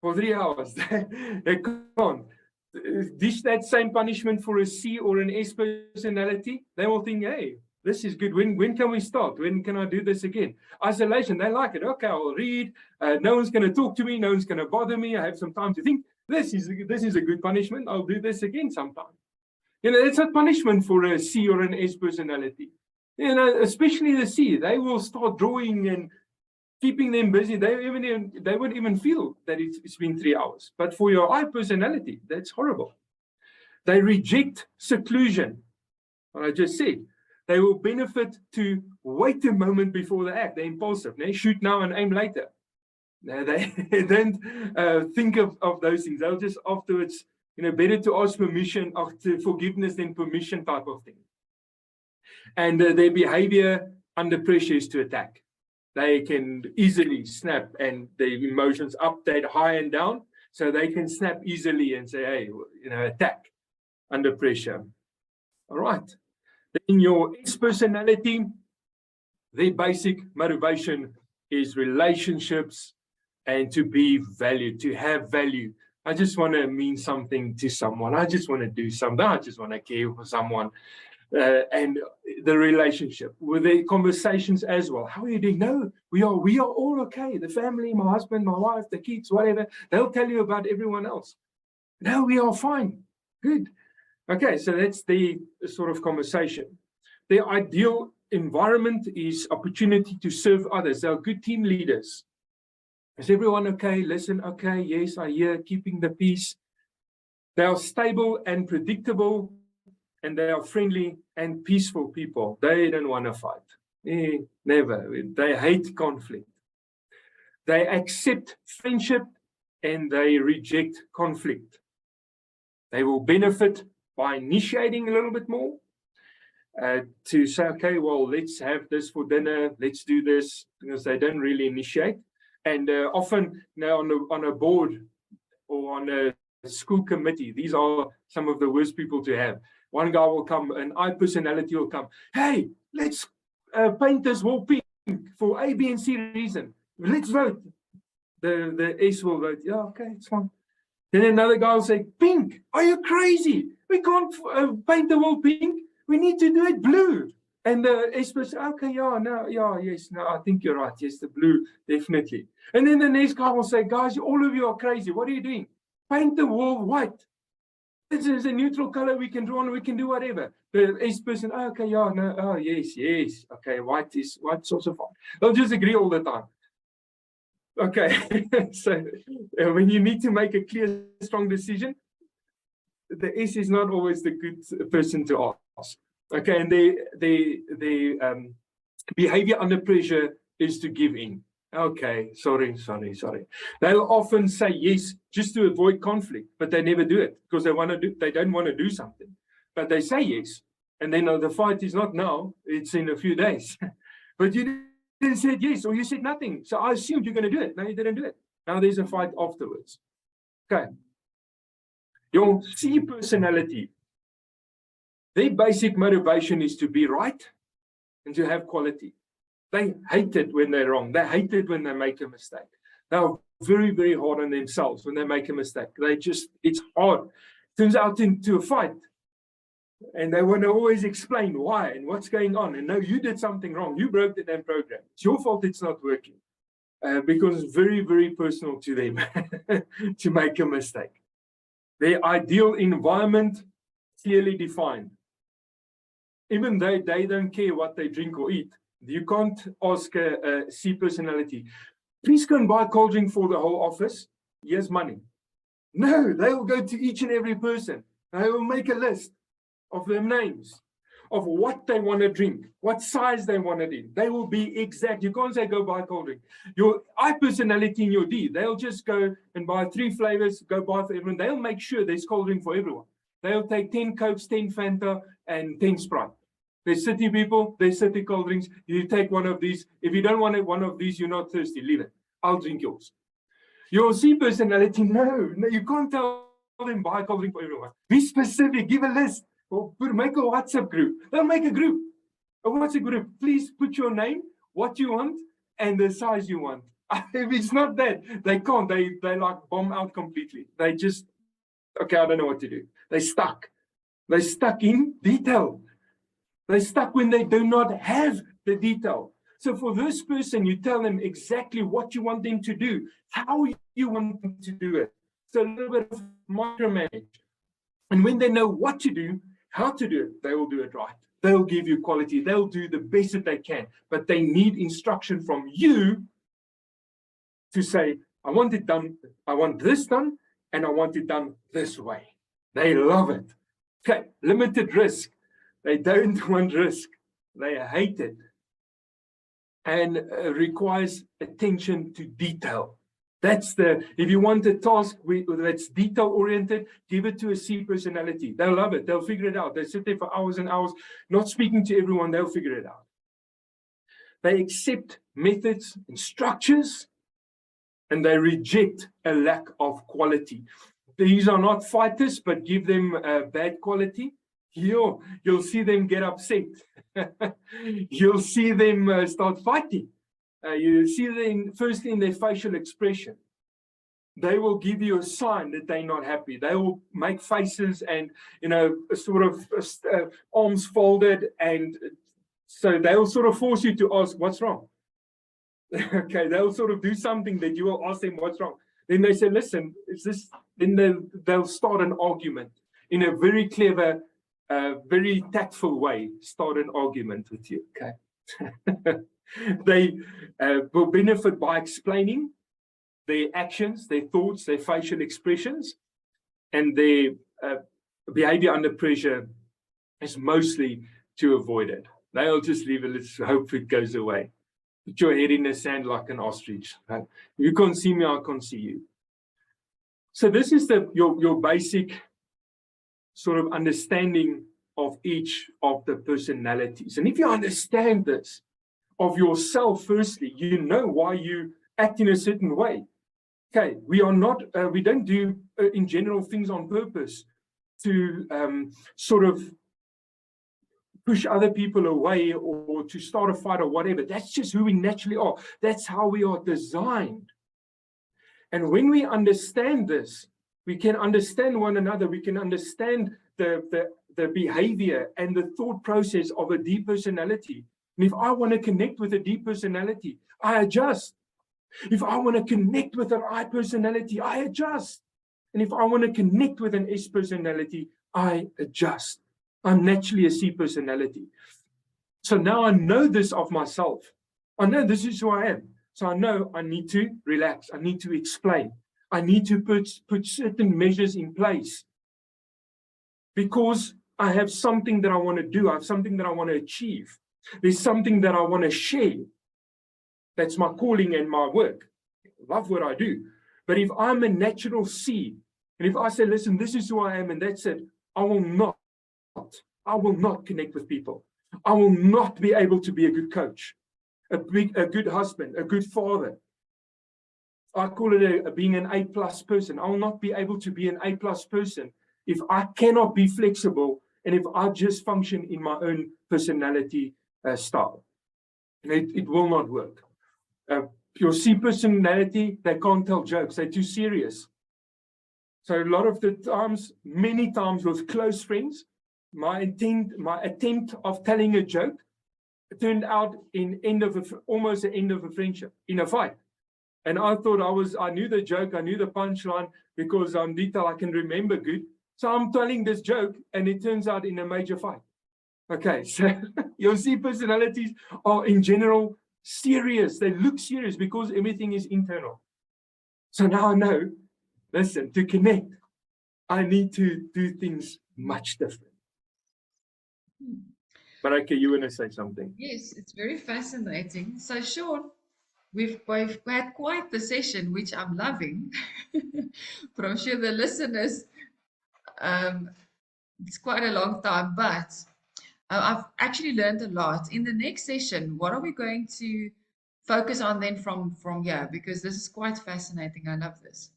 C: for 3 hours. They can't. Dish that same punishment for a C or an S personality, they will think, hey, this is good. When can we start? When can I do this again? Isolation, they like it. Okay, I'll read. No one's going to talk to me. No one's going to bother me. I have some time to think. This is a good punishment. I'll do this again sometime. It's a punishment for a C or an S personality. Especially the C, they will start drawing and keeping them busy. They won't even feel that it's been 3 hours. But for your I personality, that's horrible. They reject seclusion. What I just said. They will benefit to wait a moment before they act. They're impulsive. They shoot now and aim later. They don't think of those things. They'll just afterwards, better to ask permission, after forgiveness than permission type of thing. And their behavior under pressure is to attack. They can easily snap, and their emotions update high and down, so they can snap easily and say, hey, attack under pressure. All right. Then your S personality, their basic motivation is relationships and to be valued, to have value. I just want to mean something to someone. I just want to do something. I just want to care for someone. And the relationship with the conversations as well. How are you doing? No, we are all okay. The family, my husband, my wife, the kids, whatever. They'll tell you about everyone else. No, we are fine. Good. Okay, so that's the sort of conversation. The ideal environment is opportunity to serve others. They're good team leaders. Is everyone okay? Listen, okay, yes, I hear, keeping the peace. They are stable and predictable, and they are friendly and peaceful people. They don't want to fight. Never. They hate conflict. They accept friendship and they reject conflict. They will benefit by initiating a little bit more, to say, okay, well, let's have this for dinner, let's do this, because they don't really initiate. And often now on a board or on a school committee, these are some of the worst people to have. One guy will come, an I personality will come, hey, let's paint this wall pink for A, B, and C reason. Let's vote. The S will vote, yeah, okay, it's fine. Then another guy will say, pink, are you crazy? We can't paint the wall pink. We need to do it blue. And the S person, okay, yeah, no, yeah, yes, no, I think you're right. Yes, the blue, definitely. And then the next guy will say, guys, all of you are crazy. What are you doing? Paint the wall white. This is a neutral color. We can draw on, we can do whatever. The S person, oh, okay, yeah, no, oh, yes. Okay, white's also fine. They'll just agree all the time. Okay, so when you need to make a clear, strong decision, the S is not always the good person to ask. Okay, and the behavior under pressure is to give in. Okay, sorry. They'll often say yes just to avoid conflict, but they never do it because they don't want to do something. But they say yes, and then the fight is not now, it's in a few days. But you didn't say yes, or you said nothing. So I assumed you're going to do it. No, you didn't do it. Now there's a fight afterwards. Okay. Your C personality, their basic motivation is to be right and to have quality. They hate it when they're wrong. They hate it when they make a mistake. They're very, very hard on themselves when they make a mistake. It's hard. Turns out into a fight. And they want to always explain why and what's going on. And no, you did something wrong. You broke the damn program. It's your fault it's not working. Because it's very, very personal to them to make a mistake. Their ideal environment clearly defined. Even though they don't care what they drink or eat, you can't ask a C personality, please go and buy a cold drink for the whole office. Here's money. No, they will go to each and every person. They will make a list of their names, of what they want to drink, what size they want it in. They will be exact. You can't say go buy a cold drink. Your I personality in your D, they'll just go and buy 3 flavors, go buy for everyone. They'll make sure there's cold drink for everyone. They'll take 10 Cokes, 10 Fanta, and 10 Sprite. There's city people, there's city cold drinks. You take one of these. If you don't want one of these, you're not thirsty, leave it. I'll drink yours. Your C personality, no, you can't tell them buy a cold drink for everyone. Be specific, give a list, or make a WhatsApp group. They'll make a group. A WhatsApp group. Please put your name, what you want, and the size you want. If it's not that, they can't. They like bomb out completely. They just, okay, I don't know what to do. They're stuck. They're stuck in detail. They're stuck when they do not have the detail. So for this person, you tell them exactly what you want them to do, how you want them to do it. So a little bit of micromanage. And when they know what to do, how to do it, they will do it right. They'll give you quality. They'll do the best that they can. But they need instruction from you to say, I want it done, I want this done, and I want it done this way. They love it. Okay, limited risk. They don't want risk. They hate it. And requires attention to detail. That's if you want a task that's detail-oriented, give it to a C personality. They'll love it. They'll figure it out. They sit there for hours and hours, not speaking to everyone. They'll figure it out. They accept methods and structures, and they reject a lack of quality. These are not fighters, but give them bad quality. You'll see them get upset. You'll see them start fighting. You see them first in their facial expression. They will give you a sign that they're not happy. They will make faces and, sort of arms folded. And so they'll sort of force you to ask, what's wrong? Okay, they'll sort of do something that you will ask them, what's wrong? Then they say, listen, is this? Then they'll start an argument in a very clever, very tactful way, start an argument with you, okay? They will benefit by explaining their actions, their thoughts, their facial expressions, and their behavior under pressure is mostly to avoid it. They'll just leave it, let's hope it goes away. Put your head in the sand like an ostrich. Right? You can't see me, I can't see you. So this is your basic sort of understanding of each of the personalities. And if you understand this of yourself, firstly, you know why you act in a certain way. Okay, we don't do in general things on purpose to sort of push other people away or to start a fight or whatever. That's just who we naturally are. That's how we are designed. And when we understand this, we can understand one another. We can understand the behavior and the thought process of a D personality. And if I want to connect with a D personality, I adjust. If I want to connect with an I personality, I adjust. And if I want to connect with an S personality, I adjust. I'm naturally a C personality. So now I know this of myself. I know this is who I am. So I know I need to relax. I need to explain. I need to put certain measures in place because I have something that I want to do. I have something that I want to achieve. There's something that I want to share. That's my calling and my work. I love what I do. But if I'm a natural seed, and if I say, listen, this is who I am, and that's it, I will not connect with people. I will not be able to be a good coach, a good husband, a good father. I call it being an A+ person. I will not be able to be an A+ person if I cannot be flexible and if I just function in my own personality style. And it will not work. Your C personality, they can't tell jokes. They're too serious. So a lot of the times, many times with close friends, my attempt of telling a joke turned out in almost the end of a friendship, in a fight. And I thought I knew the joke, I knew the punchline because on detail I can remember good. So I'm telling this joke and it turns out in a major fight. Okay, so your C personalities are in general serious. They look serious because everything is internal. So now I know, listen, to connect, I need to do things much different. But okay, you want to say something?
B: Yes, it's very fascinating. So, Shaun, we've had quite the session, which I'm loving. But I'm sure the listeners, it's quite a long time, but I've actually learned a lot. In the next session, what are we going to focus on then from here? Because this is quite fascinating. I love this.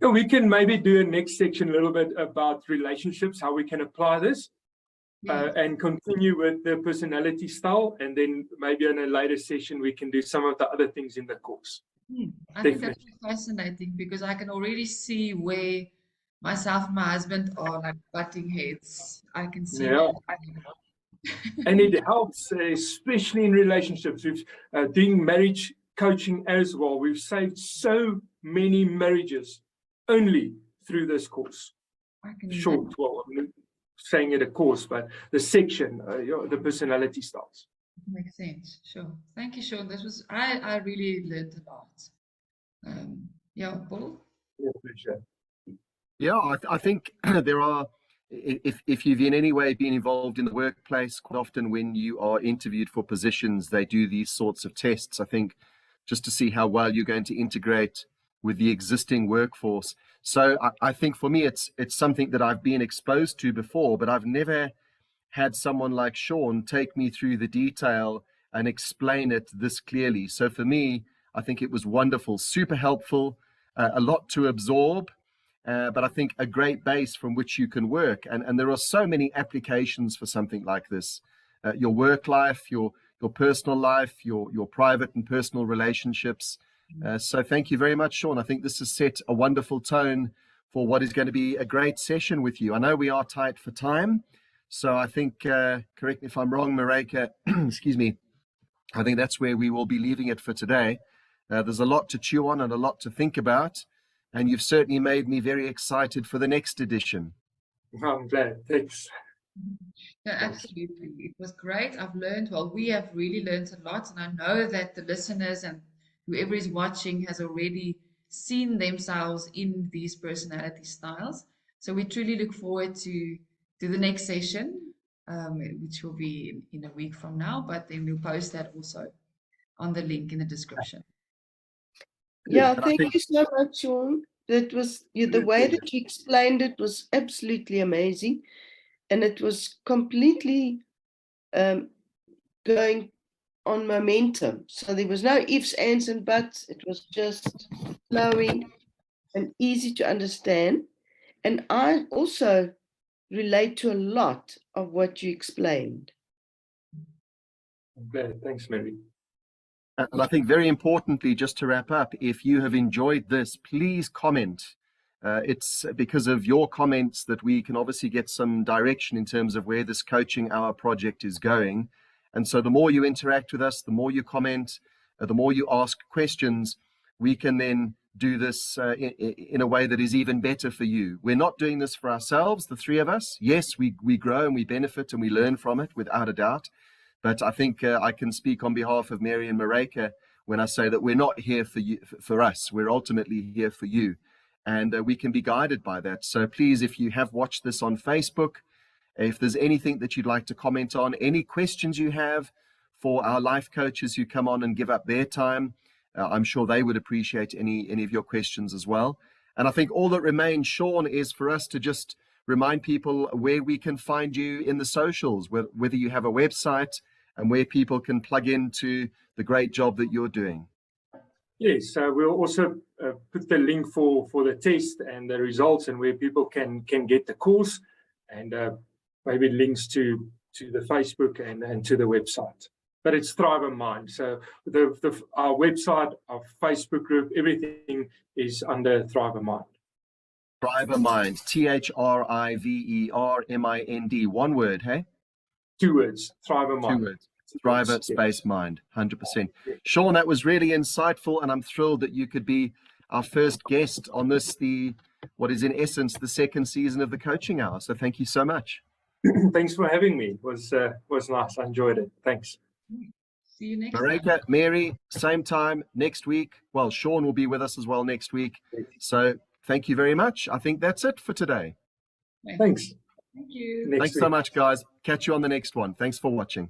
C: We can maybe do a next section a little bit about relationships, how we can apply this.
B: Yeah.
C: And continue with the personality style, and then maybe in a later session we can do some of the other things in the course.
B: I think that's fascinating because I can already see where myself and my husband are like butting heads. I can see
C: Yeah.
B: that.
C: And it helps, especially in relationships. We've doing marriage coaching as well. We've saved so many marriages only through this course.
B: I can
C: Short, well, I'm saying it a course, but the section, the personality styles.
B: Makes sense. Sure. Thank you, Shaun. I really learned a lot. Yeah, Paul?
C: Yeah, pleasure.
A: Yeah, I think there are, if you've in any way been involved in the workplace, quite often when you are interviewed for positions, they do these sorts of tests, I think, just to see how well you're going to integrate with the existing workforce. So I think for me, it's something that I've been exposed to before, but I've never had someone like Shaun take me through the detail and explain it this clearly. So for me, I think it was wonderful, super helpful, a lot to absorb. But I think a great base from which you can work. And there are so many applications for something like this. Your work life, your personal life, your private and personal relationships. So thank you very much, Shaun. I think this has set a wonderful tone for what is going to be a great session with you. I know we are tight for time. So I think, correct me if I'm wrong, Marika, excuse me, I think that's where we will be leaving it for today. There's a lot to chew on and a lot to think about. And you've certainly made me very excited for the next edition.
C: I'm glad. Thanks.
B: Yeah, absolutely. It was great. We have really learned a lot. And I know that the listeners and whoever is watching has already seen themselves in these personality styles. So we truly look forward to the next session, which will be in a week from now. But then we'll post that also on the link in the description.
D: Yeah, thank you so much, Shaun. That was the way that you explained it was absolutely amazing, and it was completely going on momentum. So there was no ifs, ands, and buts. It was just flowing and easy to understand. And I also relate to a lot of what you explained.
C: I'm glad. Thanks, Mary.
A: And I think very importantly, just to wrap up, if you have enjoyed this, please comment. It's because of your comments that we can obviously get some direction in terms of where this Coaching Hour project is going. And so the more you interact with us, the more you comment, the more you ask questions, we can then do this in a way that is even better for you. We're not doing this for ourselves, the three of us. Yes, we grow and we benefit and we learn from it without a doubt. But I think I can speak on behalf of Mary and Marika. when I say that we're not here for you, for us. We're ultimately here for you, and we can be guided by that. So please, if you have watched this on Facebook, if there's anything that you'd like to comment on, any questions you have for our life coaches who come on and give up their time, I'm sure they would appreciate any of your questions as well. And I think all that remains, Shaun, is for us to just remind people where we can find you in the socials, whether you have a website and where people can plug into the great job that you're doing.
C: Yes, we'll also put the link for the test and the results and where people can get the course, and maybe links to the Facebook and to the website. But it's Thrive a Mind. So our website, our Facebook group, everything is under Thrive a Mind.
A: Thrive a Mind, THRIVERMIND. One word, hey?
C: 2 words, Thrive a Mind.
A: 2 words. Thrive a space mind, 100%. Shaun, that was really insightful, and I'm thrilled that you could be our first guest on this, what is in essence the second season of the Coaching Hour. So thank you so much.
C: Thanks for having me. It was nice. I enjoyed it. Thanks.
B: See you next time.
A: Marika, Mary, same time next week. Well, Shaun will be with us as well next week. So thank you very much. I think that's it for today.
C: Thanks.
B: Thank you.
A: Thanks so much, guys. Catch you on the next one. Thanks for watching.